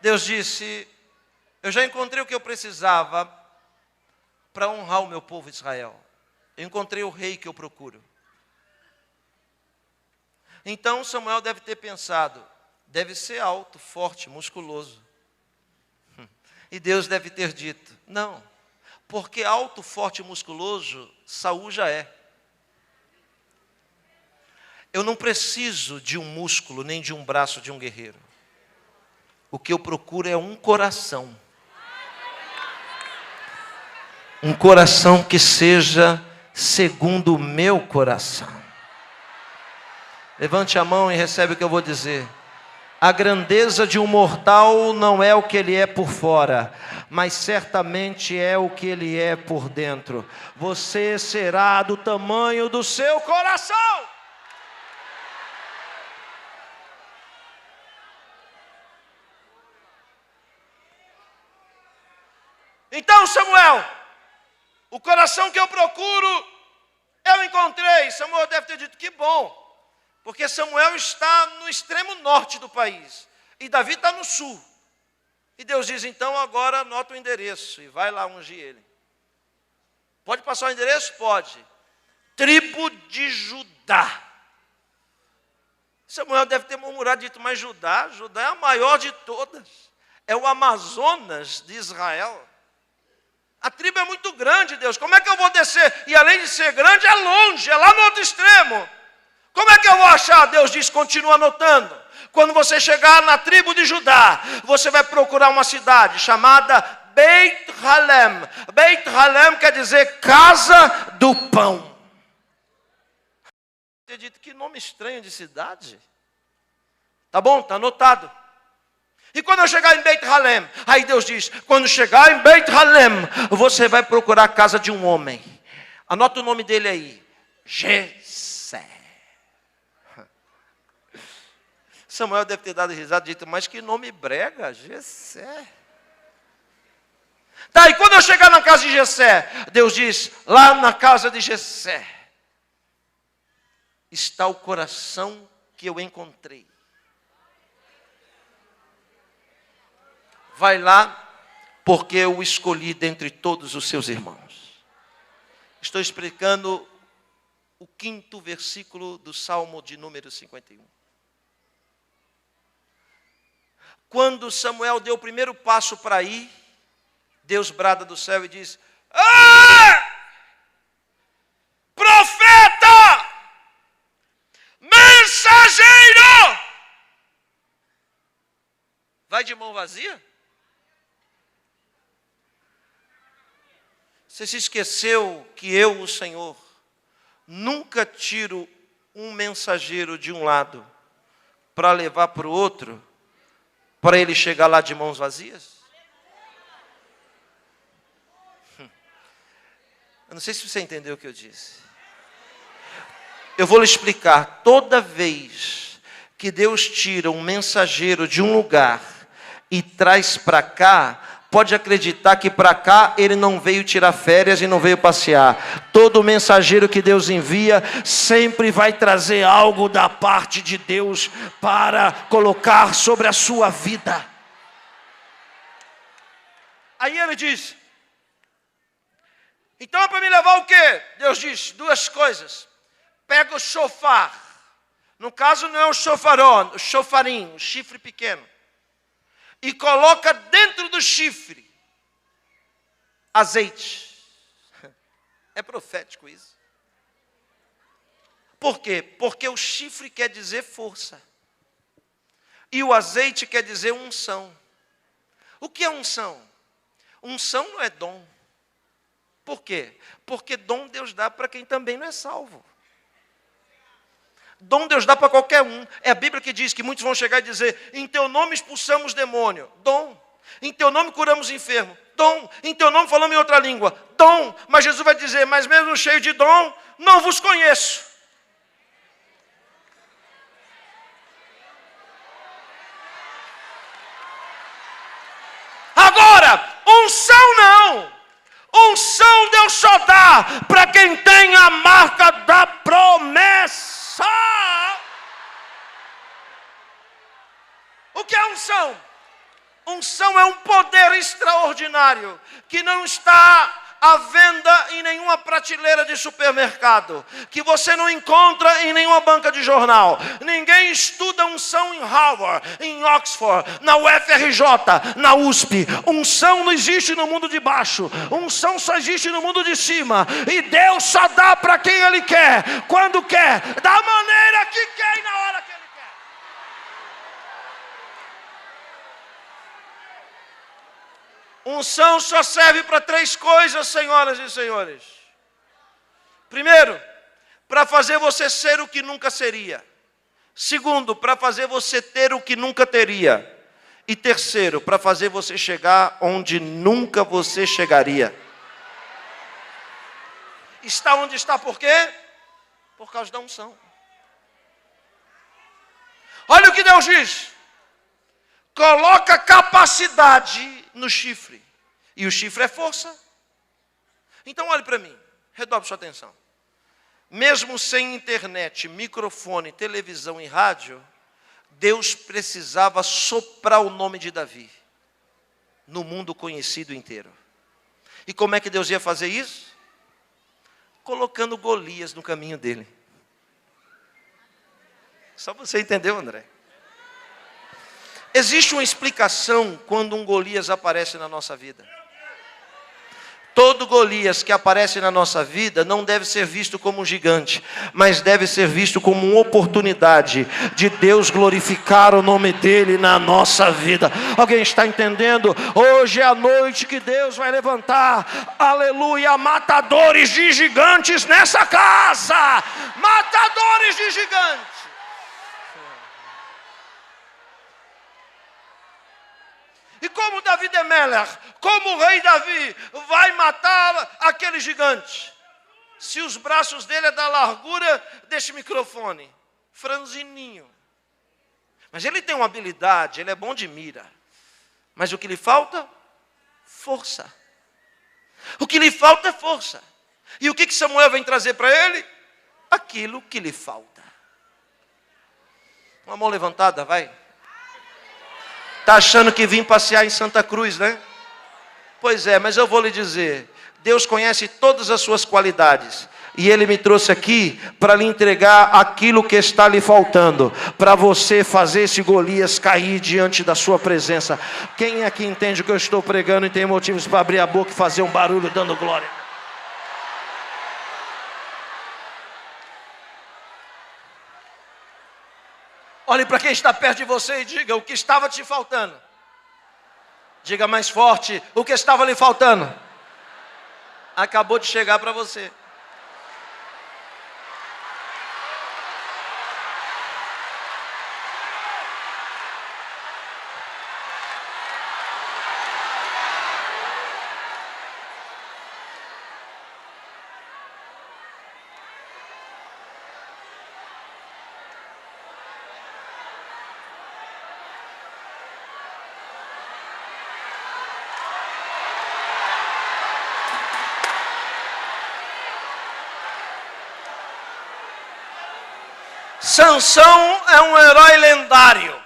Deus disse: eu já encontrei o que eu precisava para honrar o meu povo Israel. Eu encontrei o rei que eu procuro. Então Samuel deve ter pensado, deve ser alto, forte, musculoso. E Deus deve ter dito, não, porque alto, forte e musculoso, Saul já é. Eu não preciso de um músculo, nem de um braço de um guerreiro. O que eu procuro é um coração. Um coração que seja segundo o meu coração. Levante a mão e recebe o que eu vou dizer. A grandeza de um mortal não é o que ele é por fora, mas certamente é o que ele é por dentro. Você será do tamanho do seu coração. Então, Samuel, o coração que eu procuro, eu encontrei. Samuel deve ter dito, que bom, porque Samuel está no extremo norte do país, e Davi está no sul. E Deus diz, então agora anota o endereço, e vai lá ungir ele. Pode passar o endereço? Pode. Tribo de Judá. Samuel deve ter murmurado, dito, mas Judá é a maior de todas. É o Amazonas de Israel. A tribo é muito grande, Deus. Como é que eu vou descer? E além de ser grande, é longe, é lá no outro extremo. Como é que eu vou achar? Deus diz, continua anotando. Quando você chegar na tribo de Judá, você vai procurar uma cidade chamada Beit Halem. Beit Halem quer dizer casa do pão. Eu dito, que nome estranho de cidade. Tá bom, tá anotado. E quando eu chegar em Beit Halem, aí Deus diz, quando chegar em Beit Halem, você vai procurar a casa de um homem. Anota o nome dele aí. Jessé. Samuel deve ter dado risada e dito, mas que nome brega, Jessé. Tá, e quando eu chegar na casa de Jessé, Deus diz, lá na casa de Jessé, está o coração que eu encontrei. Vai lá, porque eu o escolhi dentre todos os seus irmãos. Estou explicando o 5º versículo do Salmo de número 51. Quando Samuel deu o primeiro passo para ir, Deus brada do céu e diz, profeta, mensageiro, vai de mão vazia? Você se esqueceu que eu, o Senhor, nunca tiro um mensageiro de um lado para levar para o outro, para ele chegar lá de mãos vazias? Eu não sei se você entendeu o que eu disse. Eu vou lhe explicar. Toda vez que Deus tira um mensageiro de um lugar e traz para cá, pode acreditar que para cá ele não veio tirar férias e não veio passear. Todo mensageiro que Deus envia sempre vai trazer algo da parte de Deus para colocar sobre a sua vida. Aí ele diz, então é para me levar o quê? Deus diz, 2 coisas. Pega o chofar. No caso não é o chofarão, o chofarim, o chifre pequeno. E coloca dentro do chifre azeite. É profético isso. Por quê? Porque o chifre quer dizer força. E o azeite quer dizer unção. O que é unção? Unção não é dom. Por quê? Porque dom Deus dá para quem também não é salvo. Dom Deus dá para qualquer um. É a Bíblia que diz que muitos vão chegar e dizer, em teu nome expulsamos demônio. Dom. Em teu nome curamos enfermo. Dom. Em teu nome falamos em outra língua. Dom. Mas Jesus vai dizer, mas mesmo cheio de dom, não vos conheço. Agora, unção não. Unção Deus só dá para quem tem a marca da promessa. O que é unção? Unção é um poder extraordinário que não está à venda em nenhuma prateleira de supermercado, que você não encontra em nenhuma banca de jornal. Ninguém estuda unção em Harvard, em Oxford, na UFRJ, na USP. Unção não existe no mundo de baixo. Unção só existe no mundo de cima. E Deus só dá para quem Ele quer, quando quer, da maneira que quer e na hora que Ele quer. Unção só serve para 3 coisas, senhoras e senhores. Primeiro, para fazer você ser o que nunca seria. Segundo, para fazer você ter o que nunca teria. E terceiro, para fazer você chegar onde nunca você chegaria. Está onde está por quê? Por causa da unção. Olha o que Deus diz. Coloca capacidade no chifre. E o chifre é força. Então olhe para mim. Redobre sua atenção. Mesmo sem internet, microfone, televisão e rádio, Deus precisava soprar o nome de Davi no mundo conhecido inteiro. E como é que Deus ia fazer isso? Colocando Golias no caminho dele. Só você entendeu, André? Existe uma explicação quando um Golias aparece na nossa vida. Todo Golias que aparece na nossa vida não deve ser visto como um gigante, mas deve ser visto como uma oportunidade de Deus glorificar o nome dele na nossa vida. Alguém está entendendo? Hoje é a noite que Deus vai levantar, aleluia, matadores de gigantes nessa casa. Matadores de gigantes. E como Davi de Melech, como o rei Davi vai matar aquele gigante? Se os braços dele é da largura deste microfone, franzininho. Mas ele tem uma habilidade, ele é bom de mira. Mas o que lhe falta? Força. O que lhe falta é força. E o que Samuel vem trazer para ele? Aquilo que lhe falta. Uma mão levantada, vai. Está achando que vim passear em Santa Cruz, né? Pois é, mas eu vou lhe dizer, Deus conhece todas as suas qualidades. E Ele me trouxe aqui para lhe entregar aquilo que está lhe faltando. Para você fazer esse Golias cair diante da sua presença. Quem aqui entende o que eu estou pregando e tem motivos para abrir a boca e fazer um barulho dando glória? Olhe para quem está perto de você e diga o que estava te faltando. Diga mais forte, o que estava lhe faltando? Acabou de chegar para você. Sansão é um herói lendário,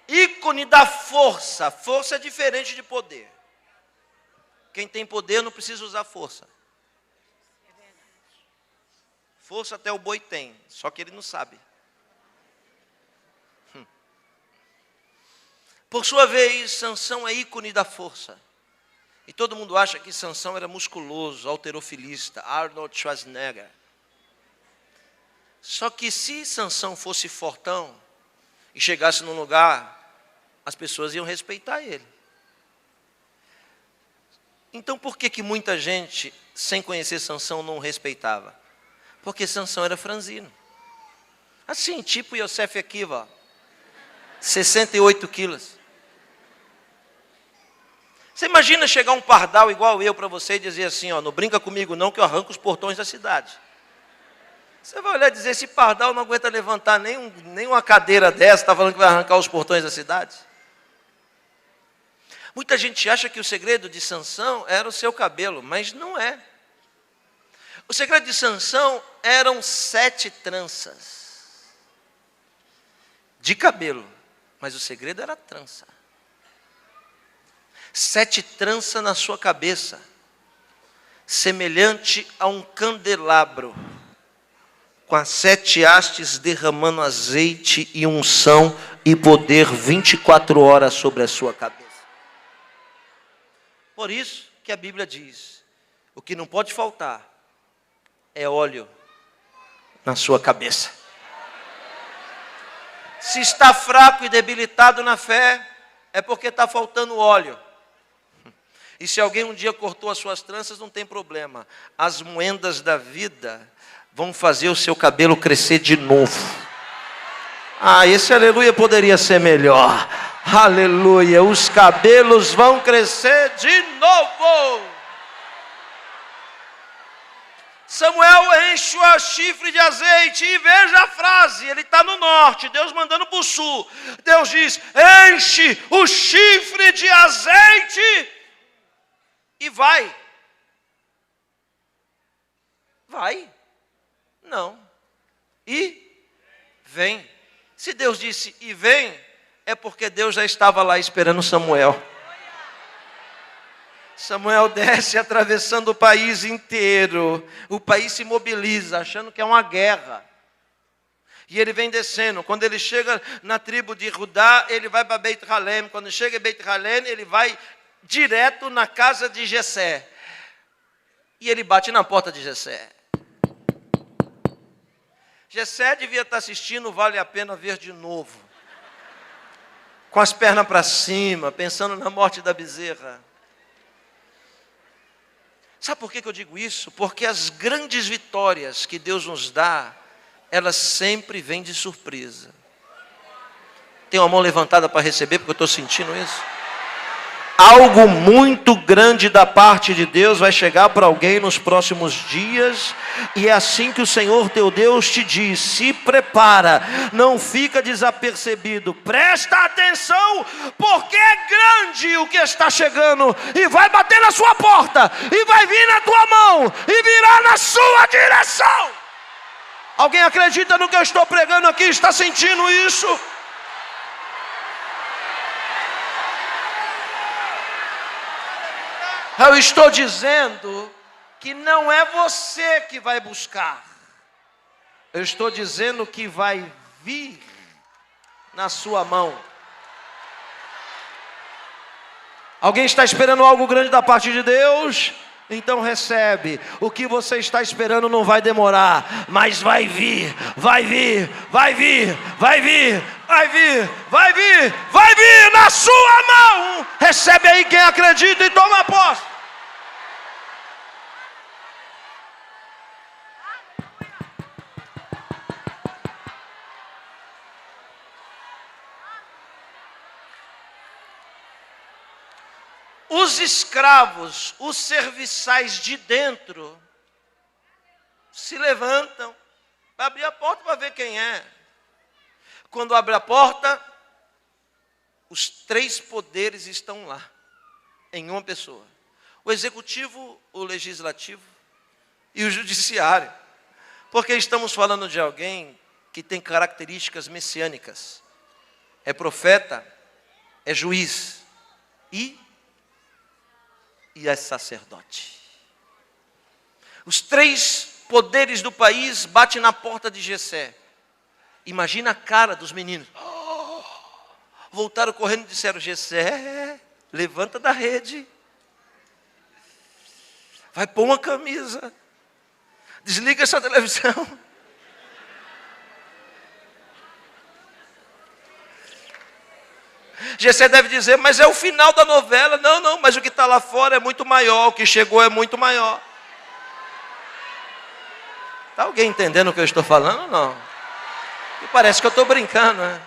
ícone da força. Força é diferente de poder. Quem tem poder não precisa usar força. Força até o boi tem, só que ele não sabe. Por sua vez, Sansão é ícone da força. E todo mundo acha que Sansão era musculoso, halterofilista, Arnold Schwarzenegger. Só que se Sansão fosse fortão e chegasse num lugar, as pessoas iam respeitar ele. Então por que muita gente, sem conhecer Sansão, não o respeitava? Porque Sansão era franzino. Assim, tipo Yosef Akiva, 68 quilos. Você imagina chegar um pardal igual eu para você e dizer assim, ó, não brinca comigo não que eu arranco os portões da cidade. Você vai olhar e dizer, esse pardal não aguenta levantar nem uma cadeira dessa, está falando que vai arrancar os portões da cidade? Muita gente acha que o segredo de Sansão era o seu cabelo, mas não é. O segredo de Sansão eram 7 tranças de cabelo, mas o segredo era a trança. 7 tranças na sua cabeça, semelhante a um candelabro, com as 7 hastes derramando azeite e unção e poder 24 horas sobre a sua cabeça. Por isso que a Bíblia diz, o que não pode faltar é óleo na sua cabeça. Se está fraco e debilitado na fé, é porque está faltando óleo. E se alguém um dia cortou as suas tranças, não tem problema. As moendas da vida vão fazer o seu cabelo crescer de novo. Esse aleluia poderia ser melhor. Aleluia, os cabelos vão crescer de novo. Samuel enche o chifre de azeite e veja a frase, ele está no norte, Deus mandando para o sul. Deus diz, enche o chifre de azeite e vai. Vai? Não. E vem. Se Deus disse e vem, é porque Deus já estava lá esperando Samuel. Samuel desce atravessando o país inteiro. O país se mobiliza, achando que é uma guerra. E ele vem descendo. Quando ele chega na tribo de Judá, ele vai para Beit-Halem. Quando chega em Beit-Halem, ele vai direto na casa de Jessé. E ele bate na porta de Jessé. Jessé devia estar assistindo, vale a pena ver de novo. Com as pernas para cima, pensando na morte da bezerra. Sabe por que eu digo isso? Porque as grandes vitórias que Deus nos dá, elas sempre vêm de surpresa. Tem uma mão levantada para receber, porque eu estou sentindo isso. Algo muito grande da parte de Deus vai chegar para alguém nos próximos dias, e é assim que o Senhor teu Deus te diz: se prepara, não fica desapercebido, presta atenção, porque é grande o que está chegando, e vai bater na sua porta, e vai vir na tua mão, e virá na sua direção. Alguém acredita no que eu estou pregando aqui? Está sentindo isso? Eu estou dizendo que não é você que vai buscar. Eu estou dizendo que vai vir na sua mão. Alguém está esperando algo grande da parte de Deus? Então recebe. O que você está esperando não vai demorar, mas vai vir, vai vir, vai vir, vai vir, vai vir, vai vir, vai vir na sua mão. Recebe aí quem acredita e toma posse. Os escravos, os serviçais de dentro, se levantam para abrir a porta para ver quem é. Quando abre a porta, os 3 poderes estão lá, em uma pessoa: o executivo, o legislativo e o judiciário. Porque estamos falando de alguém que tem características messiânicas. É profeta, é juiz e é sacerdote. Os 3 poderes do país batem na porta de Jessé. Imagina a cara dos meninos. Voltaram correndo e disseram: Jessé, levanta da rede, vai pôr uma camisa, desliga essa televisão. Jessé deve dizer: mas é o final da novela. Não, mas o que está lá fora é muito maior, o que chegou é muito maior. Está alguém entendendo o que eu estou falando ou não? E parece que eu estou brincando, né?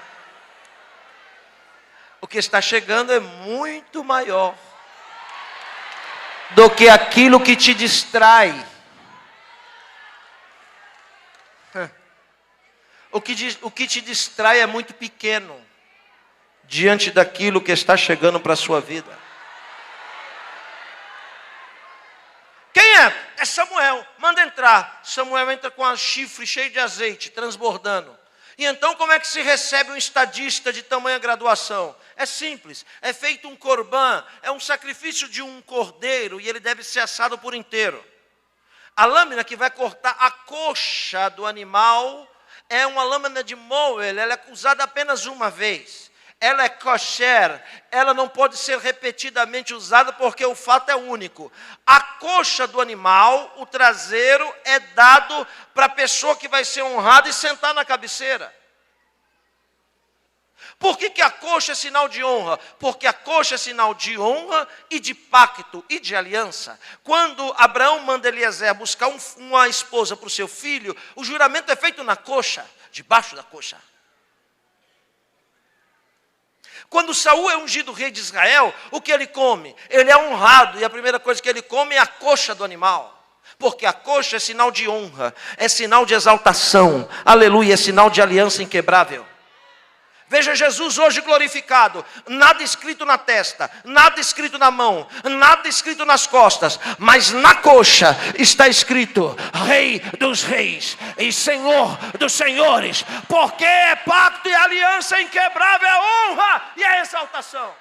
O que está chegando é muito maior do que aquilo que te distrai. O que te distrai é muito pequeno diante daquilo que está chegando para a sua vida. Quem é? É Samuel. Manda entrar. Samuel entra com a chifre cheio de azeite, transbordando. E então como é que se recebe um estadista de tamanha graduação? É simples. É feito um corbã. É um sacrifício de um cordeiro e ele deve ser assado por inteiro. A lâmina que vai cortar a coxa do animal é uma lâmina de moer. Ela é usada apenas uma vez. Ela é kosher, ela não pode ser repetidamente usada porque o fato é único. A coxa do animal, o traseiro, é dado para a pessoa que vai ser honrada e sentar na cabeceira. Por que a coxa é sinal de honra? Porque a coxa é sinal de honra e de pacto e de aliança. Quando Abraão manda Eliezer buscar uma esposa para o seu filho, o juramento é feito na coxa, debaixo da coxa. Quando Saul é ungido rei de Israel, o que ele come? Ele é honrado, e a primeira coisa que ele come é a coxa do animal. Porque a coxa é sinal de honra, é sinal de exaltação, aleluia, é sinal de aliança inquebrável. Veja Jesus hoje glorificado, nada escrito na testa, nada escrito na mão, nada escrito nas costas, mas na coxa está escrito Rei dos Reis e Senhor dos Senhores, porque é pacto e aliança inquebrável, é honra e é exaltação.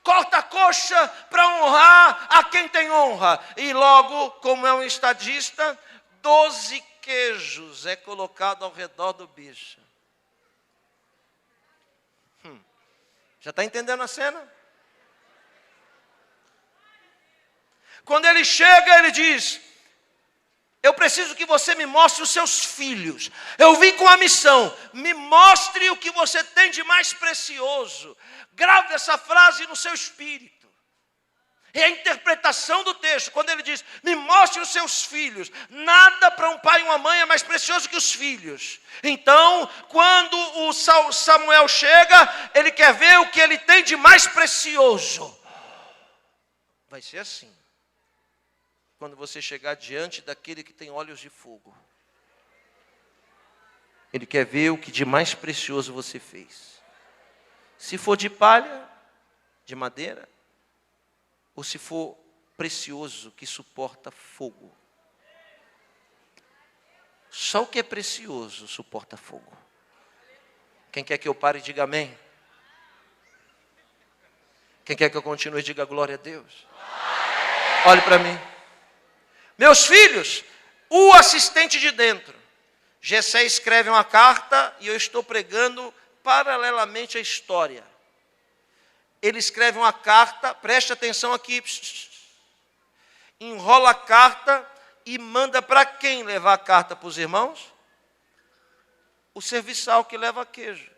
Corta a coxa para honrar a quem tem honra. E logo, como é um estadista, 12 queijos é colocado ao redor do bicho. Já está entendendo a cena? Quando ele chega, ele diz: eu preciso que você me mostre os seus filhos. Eu vim com a missão. Me mostre o que você tem de mais precioso. Grave essa frase no seu espírito. É a interpretação do texto, quando ele diz, me mostre os seus filhos. Nada para um pai e uma mãe é mais precioso que os filhos. Então, quando o Samuel chega, ele quer ver o que ele tem de mais precioso. Vai ser assim, quando você chegar diante daquele que tem olhos de fogo. Ele quer ver o que de mais precioso você fez. Se for de palha, de madeira, ou se for precioso, que suporta fogo. Só o que é precioso suporta fogo. Quem quer que eu pare, diga amém. Quem quer que eu continue, diga glória a Deus. Olhe para mim. Meus filhos, o assistente de dentro. Jessé escreve uma carta e eu estou pregando paralelamente a história. Ele escreve uma carta, preste atenção aqui, enrola a carta e manda para quem levar a carta para os irmãos? O serviçal que leva queijo.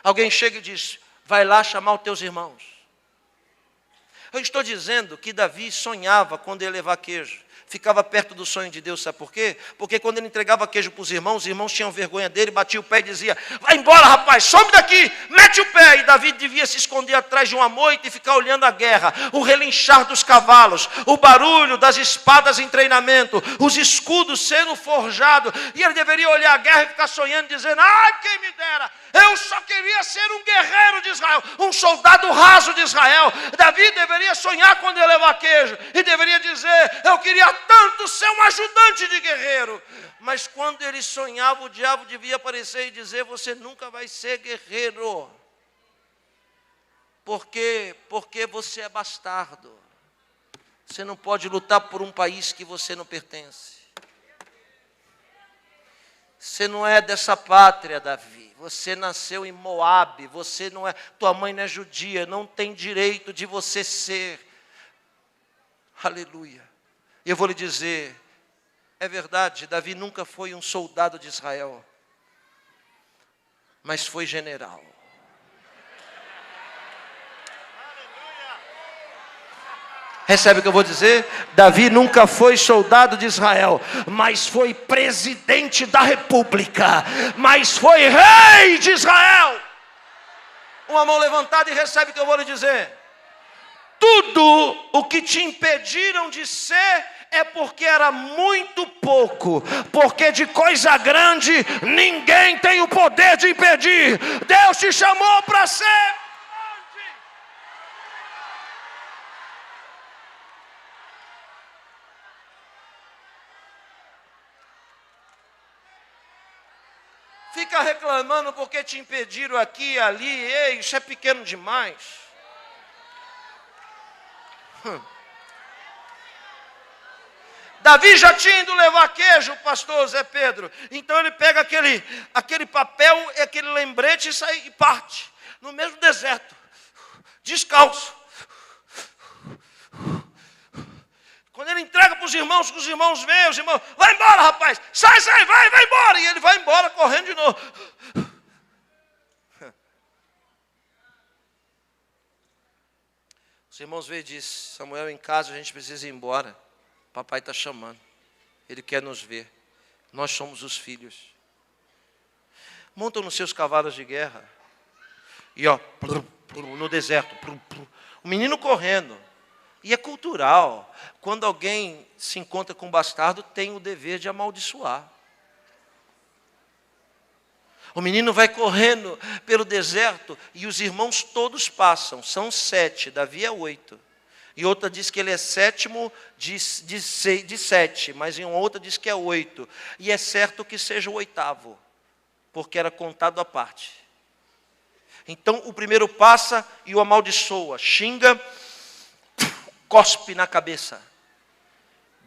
Alguém chega e diz, vai lá chamar os teus irmãos. Eu estou dizendo que Davi sonhava quando ia levar queijo. Ficava perto do sonho de Deus, sabe por quê? Porque quando ele entregava queijo para os irmãos tinham vergonha dele, batia o pé e dizia, vai embora rapaz, some daqui, mete o pé. E Davi devia se esconder atrás de uma moita e ficar olhando a guerra, o relinchar dos cavalos, o barulho das espadas em treinamento, os escudos sendo forjados, e ele deveria olhar a guerra e ficar sonhando, dizendo, quem me dera, eu só queria ser um guerreiro de Israel, um soldado raso de Israel. Davi deveria sonhar quando ia levar queijo, e deveria dizer, eu queria tanto ser um ajudante de guerreiro. Mas quando ele sonhava, o diabo devia aparecer e dizer, você nunca vai ser guerreiro. Porque você é bastardo. Você não pode lutar por um país que você não pertence. Você não é dessa pátria, Davi. Você nasceu em Moabe. Você não é, tua mãe não é judia. Não tem direito de você ser. Aleluia. E eu vou lhe dizer, é verdade, Davi nunca foi um soldado de Israel, mas foi general. Recebe o que eu vou dizer? Davi nunca foi soldado de Israel, mas foi presidente da república, mas foi rei de Israel. Uma mão levantada e recebe o que eu vou lhe dizer. Tudo o que te impediram de ser é porque era muito pouco, porque de coisa grande ninguém tem o poder de impedir. Deus te chamou para ser grande. Fica reclamando porque te impediram aqui e ali, ei, isso é pequeno demais. Davi já tinha ido levar queijo, o pastor Zé Pedro. Então ele pega aquele papel, aquele lembrete e sai e parte. No mesmo deserto, descalço. Quando ele entrega para os irmãos, que os irmãos veem, os irmãos, vai embora rapaz, sai, vai embora. E ele vai embora correndo de novo. Os irmãos veem e dizem, Samuel, em casa a gente precisa ir embora. Papai está chamando. Ele quer nos ver. Nós somos os filhos. Montam nos seus cavalos de guerra. E no deserto. O menino correndo. E é cultural. Quando alguém se encontra com um bastardo, tem o dever de amaldiçoar. O menino vai correndo pelo deserto e os irmãos todos passam. São 7, Davi é 8. E outra diz que ele é sétimo de 7, mas em outra diz que é 8. E é certo que seja o 8º, porque era contado à parte. Então o primeiro passa e o amaldiçoa, xinga, cospe na cabeça,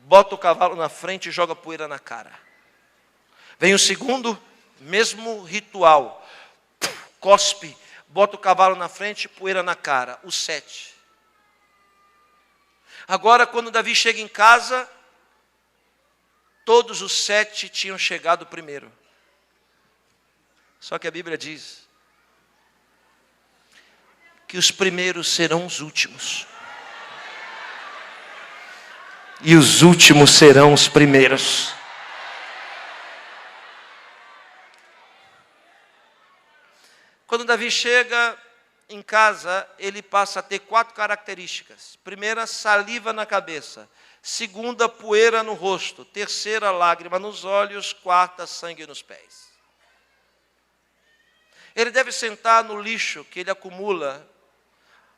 bota o cavalo na frente e joga poeira na cara. Vem o segundo, mesmo ritual, cospe, bota o cavalo na frente, poeira na cara. O 7. Agora, quando Davi chega em casa, todos os 7 tinham chegado primeiro. Só que a Bíblia diz que os primeiros serão os últimos. e os últimos serão os primeiros. Quando Davi chega em casa, ele passa a ter 4 características. Primeira, saliva na cabeça. Segunda, poeira no rosto. Terceira, lágrima nos olhos. Quarta, sangue nos pés. Ele deve sentar no lixo que ele acumula,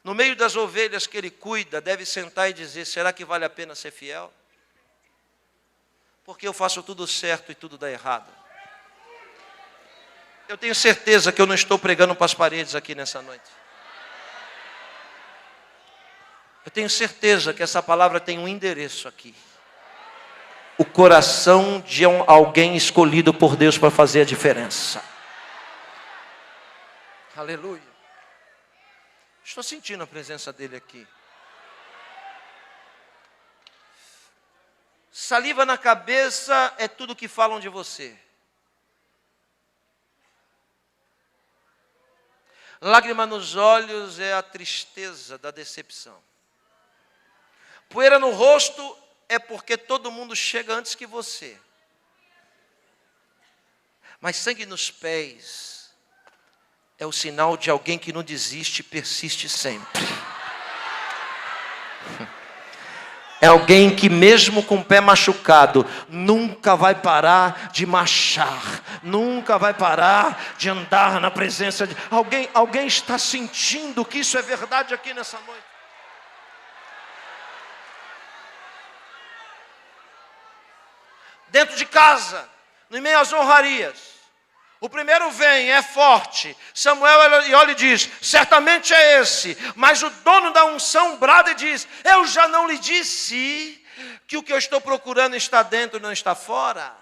no meio das ovelhas que ele cuida, deve sentar e dizer: será que vale a pena ser fiel? Porque eu faço tudo certo e tudo dá errado. Eu tenho certeza que eu não estou pregando para as paredes aqui nessa noite. Eu tenho certeza que essa palavra tem um endereço aqui. O coração de alguém escolhido por Deus para fazer a diferença. Aleluia. Estou sentindo a presença dele aqui. Saliva na cabeça é tudo que falam de você. Lágrima nos olhos é a tristeza da decepção. Poeira no rosto é porque todo mundo chega antes que você. Mas sangue nos pés é o sinal de alguém que não desiste e persiste sempre. É alguém que mesmo com o pé machucado, nunca vai parar de marchar, nunca vai parar de andar na presença de... Alguém está sentindo que isso é verdade aqui nessa noite? Dentro de casa, no meio às honrarias, o primeiro vem, é forte. Samuel olha e diz: certamente é esse. Mas o dono da unção brada e diz: eu já não lhe disse que o que eu estou procurando está dentro e não está fora?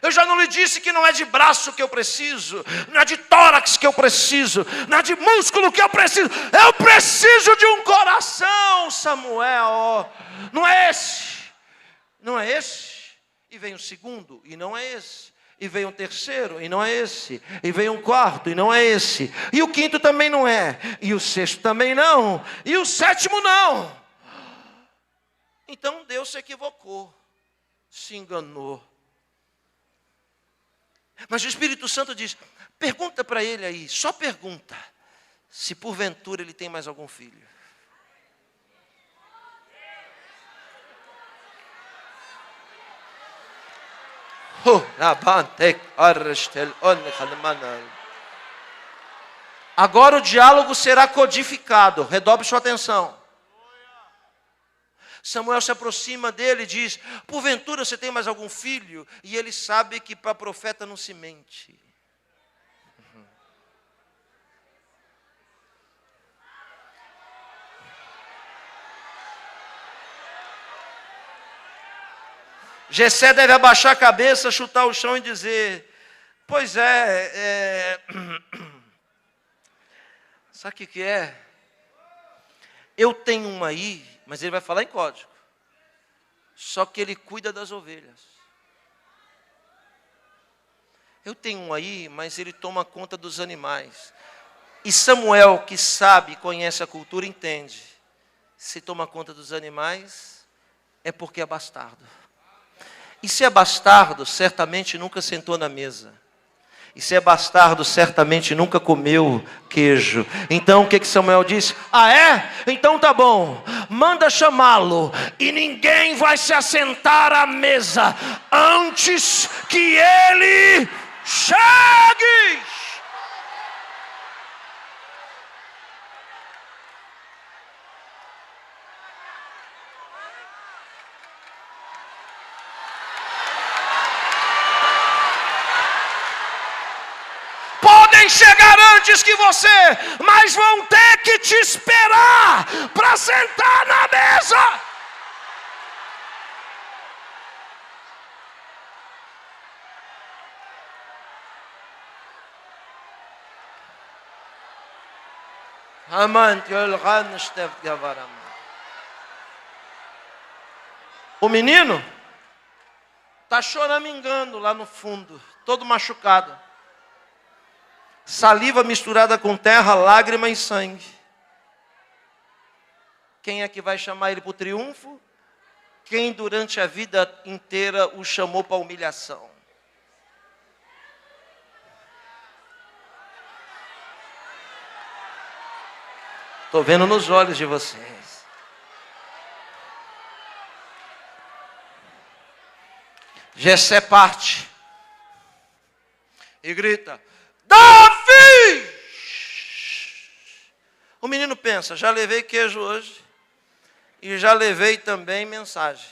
Eu já não lhe disse que não é de braço que eu preciso, não é de tórax que eu preciso, não é de músculo que eu preciso. Eu preciso de um coração, Samuel. Não é esse. Não é esse. E vem o segundo, e não é esse. E vem um terceiro, e não é esse. E vem um quarto, e não é esse. E o quinto também não é. E o sexto também não. E o sétimo não. Então Deus se equivocou. Se enganou. Mas o Espírito Santo diz: pergunta para ele aí, só pergunta, se porventura ele tem mais algum filho. Agora o diálogo será codificado. Redobre sua atenção. Samuel se aproxima dele e diz: porventura você tem mais algum filho? E ele sabe que para profeta não se mente. Jessé deve abaixar a cabeça, chutar o chão e dizer: pois sabe o que é? Eu tenho um aí, mas ele vai falar em código. Só que ele cuida das ovelhas. Eu tenho um aí, mas ele toma conta dos animais. E Samuel, que sabe, conhece a cultura, entende. Se toma conta dos animais, é porque é bastardo. E se é bastardo, certamente nunca sentou na mesa. E se é bastardo, certamente nunca comeu queijo. Então o que Samuel disse? Ah é? Então tá bom. Manda chamá-lo. E ninguém vai se assentar à mesa antes que ele chegue. Chegar antes que você, mas vão ter que te esperar para sentar na mesa. O menino está choramingando lá no fundo, todo machucado. Saliva misturada com terra, lágrima e sangue. Quem é que vai chamar ele para o triunfo? quem durante a vida inteira o chamou para humilhação? Estou vendo nos olhos de vocês. Jessé parte e grita: Davi! O menino pensa: já levei queijo hoje e já levei também mensagem.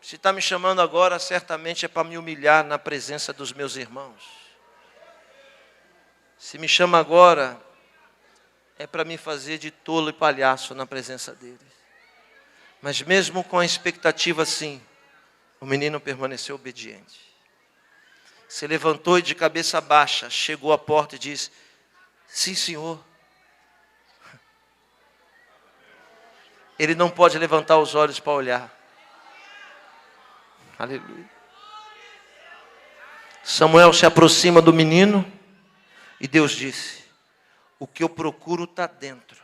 Se está me chamando agora, certamente é para me humilhar na presença dos meus irmãos. Se me chama agora, é para me fazer de tolo e palhaço na presença deles. Mas mesmo com a expectativa assim, o menino permaneceu obediente. Se levantou e de cabeça baixa, chegou à porta e disse: sim, senhor. Ele não pode levantar os olhos para olhar. Aleluia. Samuel se aproxima do menino e Deus disse: o que eu procuro está dentro.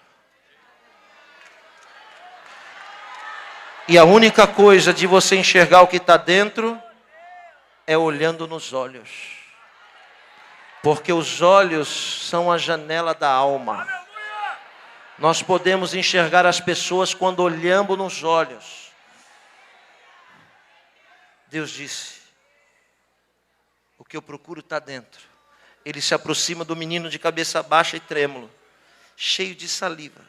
E a única coisa de você enxergar o que está dentro é olhando nos olhos. Porque os olhos são a janela da alma. Nós podemos enxergar as pessoas quando olhamos nos olhos. Deus disse: o que eu procuro está dentro. Ele se aproxima do menino de cabeça baixa e trêmulo, cheio de saliva,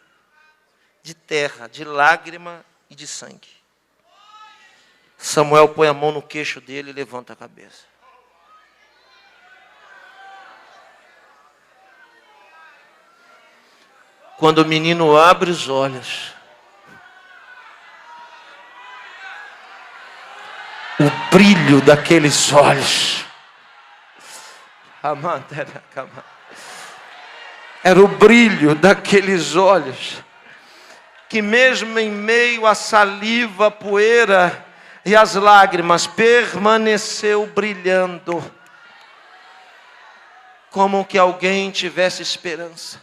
de terra, de lágrima e de sangue. Samuel põe a mão no queixo dele e levanta a cabeça. Quando o menino abre os olhos, o brilho daqueles olhos, era o brilho daqueles olhos, que mesmo em meio à saliva, a poeira e as lágrimas, permaneceu brilhando, como que alguém tivesse esperança.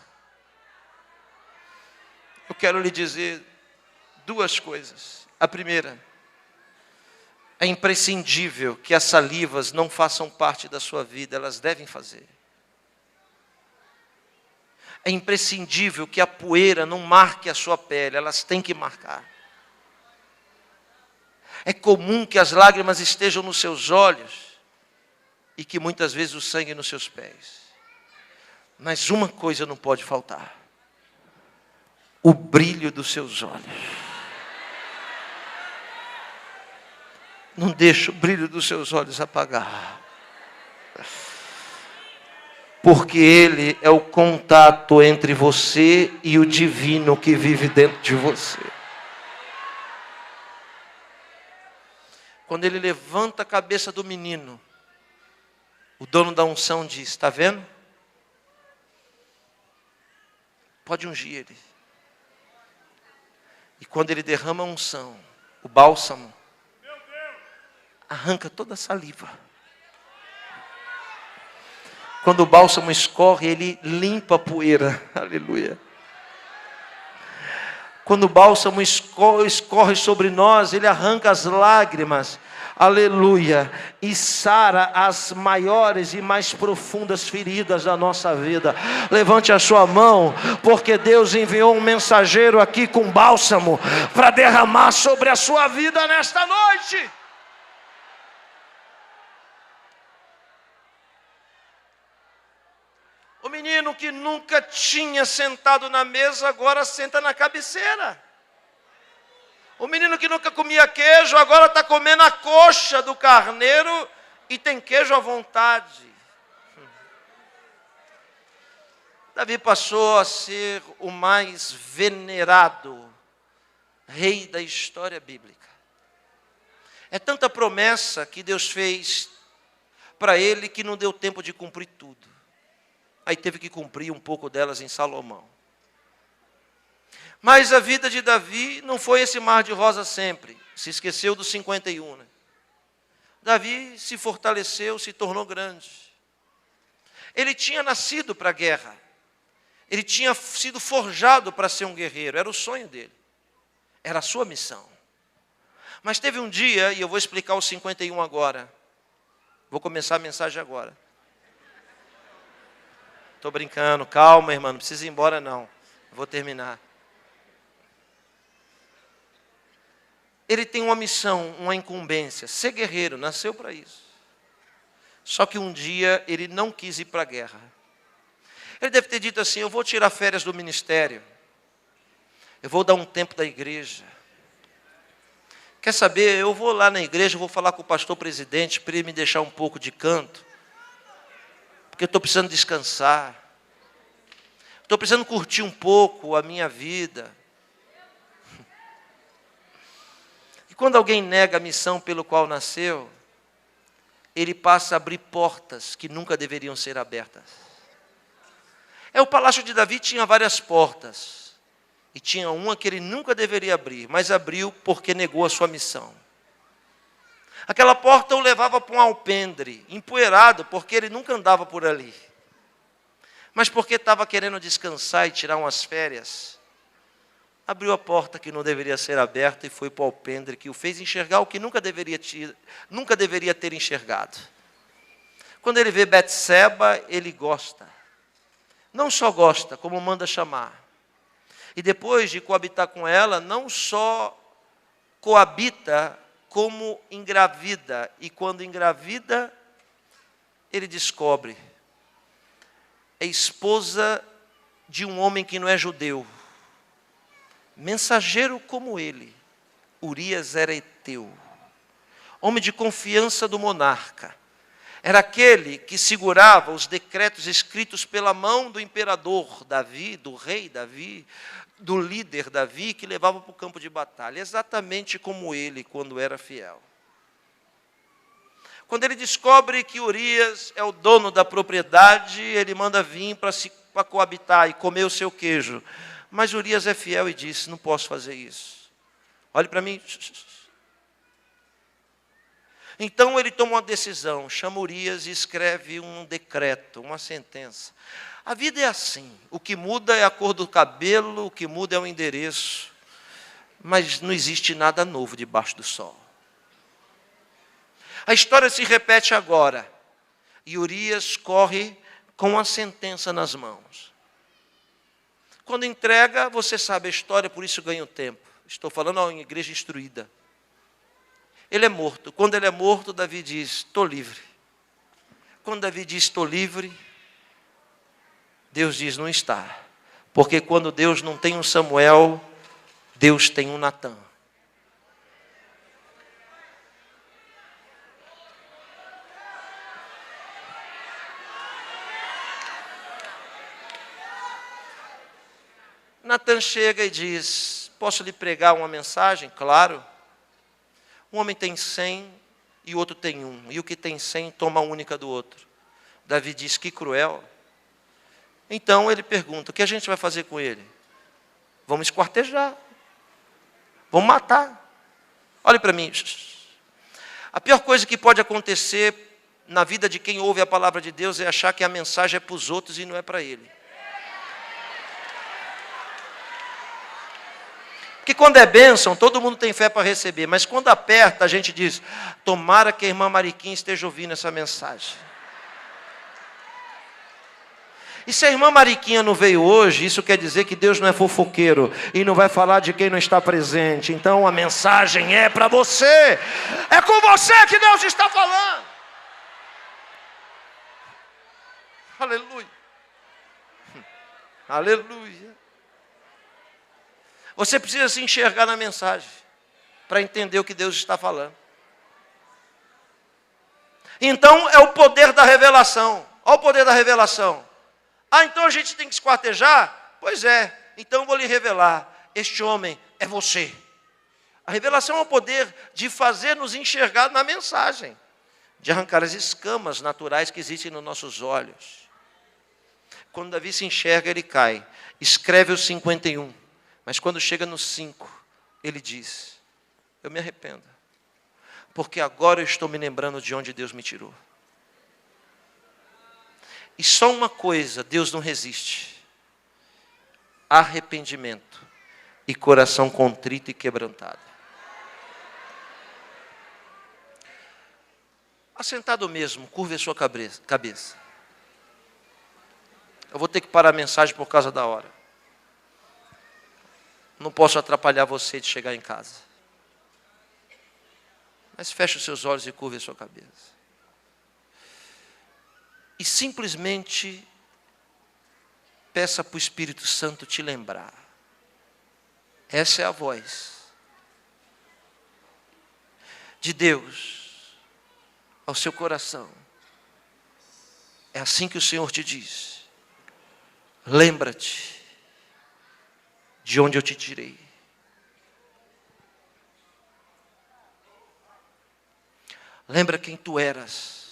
Eu quero lhe dizer duas coisas. A primeira: é imprescindível que as salivas não façam parte da sua vida, elas devem fazer. É imprescindível que a poeira não marque a sua pele, elas têm que marcar. É comum que as lágrimas estejam nos seus olhos e que muitas vezes o sangue nos seus pés. Mas uma coisa não pode faltar: o brilho dos seus olhos. Não deixe o brilho dos seus olhos apagar. Porque ele é o contato entre você e o divino que vive dentro de você. Quando ele levanta a cabeça do menino, o dono da unção diz: está vendo? Pode ungir ele. E quando ele derrama a unção, o bálsamo, arranca toda a saliva. Quando o bálsamo escorre, ele limpa a poeira. Aleluia. Quando o bálsamo escorre sobre nós, ele arranca as lágrimas. Aleluia. E sara as maiores e mais profundas feridas da nossa vida. Levante a sua mão, porque Deus enviou um mensageiro aqui com bálsamo para derramar sobre a sua vida nesta noite. O menino que nunca tinha sentado na mesa, agora senta na cabeceira. O menino que nunca comia queijo, agora está comendo a coxa do carneiro e tem queijo à vontade. Davi passou a ser o mais venerado rei da história bíblica. É tanta promessa que Deus fez para ele que não deu tempo de cumprir tudo. Aí teve que cumprir um pouco delas em Salomão. Mas a vida de Davi não foi esse mar de rosa sempre. Se esqueceu dos 51, né? Davi se fortaleceu, se tornou grande. Ele tinha nascido para a guerra. Ele tinha sido forjado para ser um guerreiro. Era o sonho dele. Era a sua missão. Mas teve um dia, e eu vou explicar os 51 agora. Vou começar a mensagem agora. Estou brincando, calma, irmão, não precisa ir embora não. Vou terminar. Ele tem uma missão, uma incumbência, ser guerreiro, nasceu para isso. Só que um dia ele não quis ir para a guerra. Ele deve ter dito assim, eu vou tirar férias do ministério. Eu vou dar um tempo da igreja. Quer saber, eu vou lá na igreja, vou falar com o pastor presidente para ele me deixar um pouco de canto. Porque eu estou precisando descansar. Estou precisando curtir um pouco a minha vida. E quando alguém nega a missão pelo qual nasceu, ele passa a abrir portas que nunca deveriam ser abertas. O palácio de Davi tinha várias portas. E tinha uma que ele nunca deveria abrir, mas abriu porque negou a sua missão. Aquela porta o levava para um alpendre, empoeirado, porque ele nunca andava por ali. Mas porque estava querendo descansar e tirar umas férias, abriu a porta que não deveria ser aberta e foi para o alpendre, que o fez enxergar o que nunca deveria ter enxergado. Quando ele vê Betseba, ele gosta. Não só gosta, como manda chamar. E depois de coabitar com ela, não só coabita, como engravida. E quando engravida, ele descobre. É esposa de um homem que não é judeu. Mensageiro como ele. Urias era heteu. Homem de confiança do monarca. Era aquele que segurava os decretos escritos pela mão do imperador Davi, do rei Davi, do líder Davi, que levava para o campo de batalha, exatamente como ele, quando era fiel. Quando ele descobre que Urias é o dono da propriedade, ele manda vir para coabitar e comer o seu queijo. Mas Urias é fiel e diz, não posso fazer isso. Olhe para mim. Então ele toma uma decisão, chama Urias e escreve um decreto, uma sentença. A vida é assim, o que muda é a cor do cabelo, o que muda é o endereço, mas não existe nada novo debaixo do sol. A história se repete agora, e Urias corre com a sentença nas mãos. Quando entrega, você sabe a história, por isso ganha o tempo. Estou falando a uma igreja instruída. Ele é morto. Quando ele é morto, Davi diz, estou livre. Quando Davi diz, estou livre, Deus diz, não está. Porque quando Deus não tem um Samuel, Deus tem um Natã. Natã chega e diz, posso lhe pregar uma mensagem? Claro. Um homem tem 100 e o outro tem 1. E o que tem 100 toma a única do outro. Davi diz, que cruel. Então ele pergunta, o que a gente vai fazer com ele? Vamos esquartejar. Vamos matar. Olhe para mim. A pior coisa que pode acontecer na vida de quem ouve a palavra de Deus é achar que a mensagem é para os outros e não é para ele. Porque quando é bênção, todo mundo tem fé para receber. Mas quando aperta, a gente diz, tomara que a irmã Mariquinha esteja ouvindo essa mensagem. E se a irmã Mariquinha não veio hoje, isso quer dizer que Deus não é fofoqueiro. E não vai falar de quem não está presente. Então a mensagem é para você. É com você que Deus está falando. Aleluia. Aleluia. Você precisa se enxergar na mensagem para entender o que Deus está falando. Então é o poder da revelação. Olha o poder da revelação. Ah, então a gente tem que esquartejar? Pois é, então eu vou lhe revelar. Este homem é você. A revelação é o poder de fazer nos enxergar na mensagem. De arrancar as escamas naturais que existem nos nossos olhos. Quando Davi se enxerga, ele cai. Escreve os 51. Mas quando chega no 5, ele diz, eu me arrependo. Porque agora eu estou me lembrando de onde Deus me tirou. E só uma coisa, Deus não resiste. Arrependimento e coração contrito e quebrantado. Assentado mesmo, curve a sua cabeça. Eu vou ter que parar a mensagem por causa da hora. Não posso atrapalhar você de chegar em casa. Mas feche os seus olhos e curve a sua cabeça. E simplesmente peça para o Espírito Santo te lembrar. Essa é a voz de Deus ao seu coração. É assim que o Senhor te diz. Lembra-te de onde eu te tirei. Lembra quem tu eras.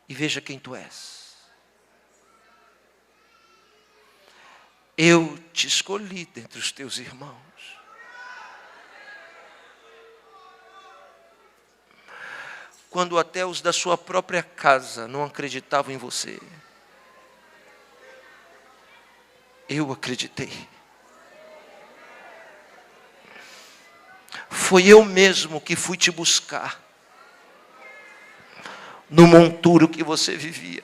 E veja quem tu és. Eu te escolhi dentre os teus irmãos. Quando até os da sua própria casa não acreditavam em você. Eu acreditei. Foi eu mesmo que fui te buscar. No monturo que você vivia.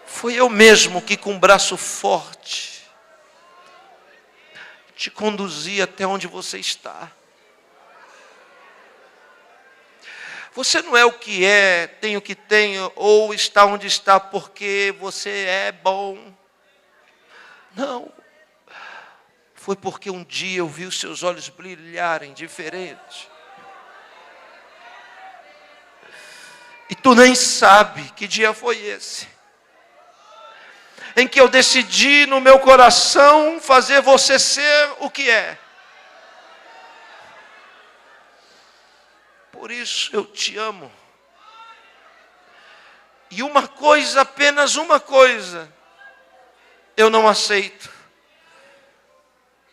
Foi eu mesmo que com um braço forte te conduzi até onde você está. Você não é o que é, tem o que tem, ou está onde está porque você é bom. Não. Foi porque um dia eu vi os seus olhos brilharem diferente. E tu nem sabe que dia foi esse. Em que eu decidi no meu coração fazer você ser o que é. Por isso eu te amo. E uma coisa, apenas uma coisa, eu não aceito.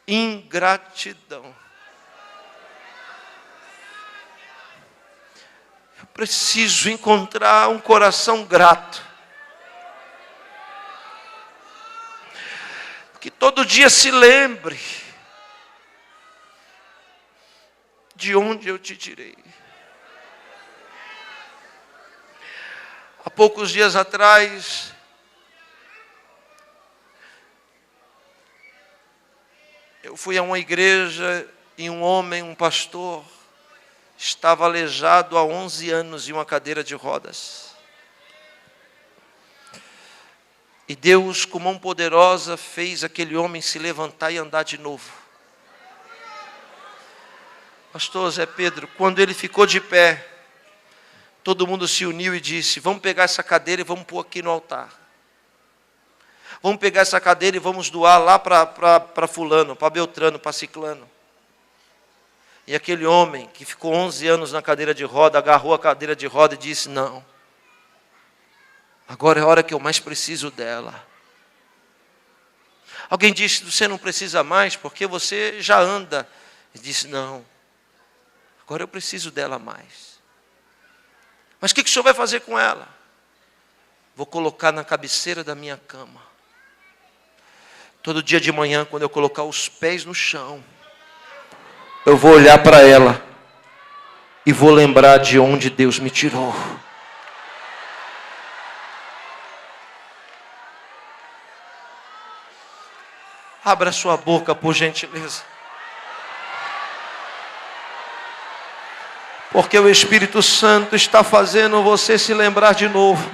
Ingratidão. Eu preciso encontrar um coração grato. Que todo dia se lembre de onde eu te tirei. Há poucos dias atrás, eu fui a uma igreja e um homem, um pastor, estava aleijado há 11 anos em uma cadeira de rodas. E Deus, com mão poderosa, fez aquele homem se levantar e andar de novo. Pastor Zé Pedro, quando ele ficou de pé, todo mundo se uniu e disse, vamos pegar essa cadeira e vamos pôr aqui no altar. Vamos pegar essa cadeira e vamos doar lá para fulano, para Beltrano, para Ciclano. E aquele homem que ficou 11 anos na cadeira de roda, agarrou a cadeira de roda e disse, não. Agora é a hora que eu mais preciso dela. Alguém disse, você não precisa mais porque você já anda. Ele disse, não. Agora eu preciso dela mais. Mas o que o senhor vai fazer com ela? Vou colocar na cabeceira da minha cama. Todo dia de manhã, quando eu colocar os pés no chão, eu vou olhar para ela e vou lembrar de onde Deus me tirou. Abra sua boca, por gentileza. Porque o Espírito Santo está fazendo você se lembrar de novo.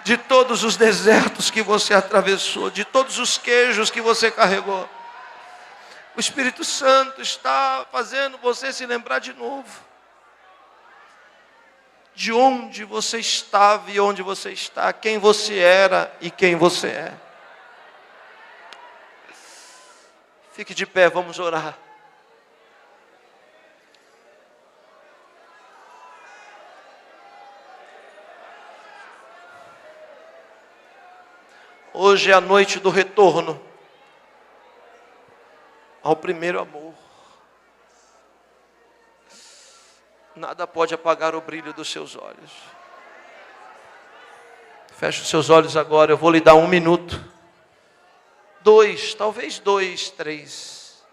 De todos os desertos que você atravessou. De todos os queijos que você carregou. O Espírito Santo está fazendo você se lembrar de novo. De onde você estava e onde você está. Quem você era e quem você é. Fique de pé, vamos orar. Hoje é a noite do retorno ao primeiro amor. Nada pode apagar o brilho dos seus olhos. Feche os seus olhos agora, eu vou lhe dar 1 minuto. 2, talvez 2, 3.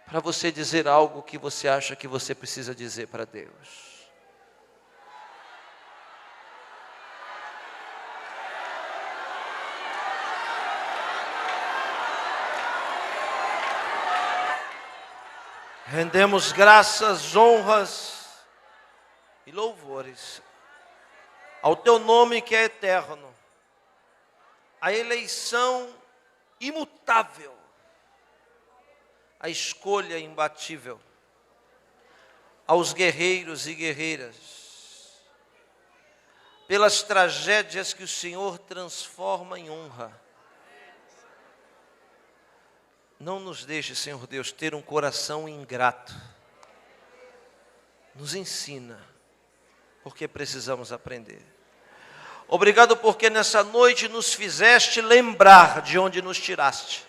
Para você dizer algo que você acha que você precisa dizer para Deus. Rendemos graças, honras e louvores ao teu nome que é eterno, a eleição imutável, a escolha imbatível, aos guerreiros e guerreiras, pelas tragédias que o Senhor transforma em honra. Não nos deixe, Senhor Deus, ter um coração ingrato. Nos ensina, porque precisamos aprender. Obrigado porque nessa noite nos fizeste lembrar de onde nos tiraste.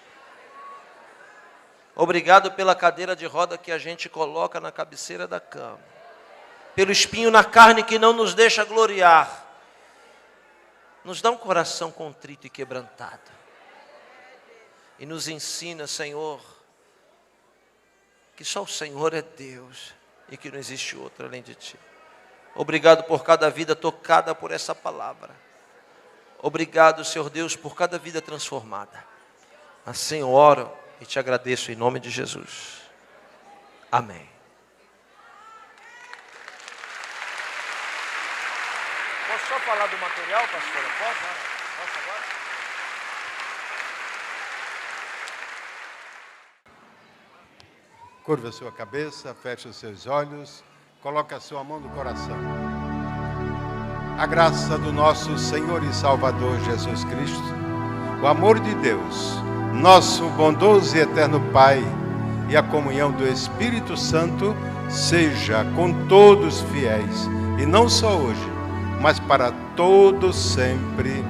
Obrigado pela cadeira de roda que a gente coloca na cabeceira da cama. Pelo espinho na carne que não nos deixa gloriar. Nos dá um coração contrito e quebrantado. E nos ensina, Senhor, que só o Senhor é Deus e que não existe outro além de Ti. Obrigado por cada vida tocada por essa palavra. Obrigado, Senhor Deus, por cada vida transformada. Assim eu oro e te agradeço em nome de Jesus. Amém. Posso só falar do material, pastora? Posso agora? Curva a sua cabeça, feche os seus olhos, coloque a sua mão no coração. A graça do nosso Senhor e Salvador Jesus Cristo, o amor de Deus, nosso bondoso e eterno Pai, e a comunhão do Espírito Santo, seja com todos fiéis, e não só hoje, mas para todos sempre.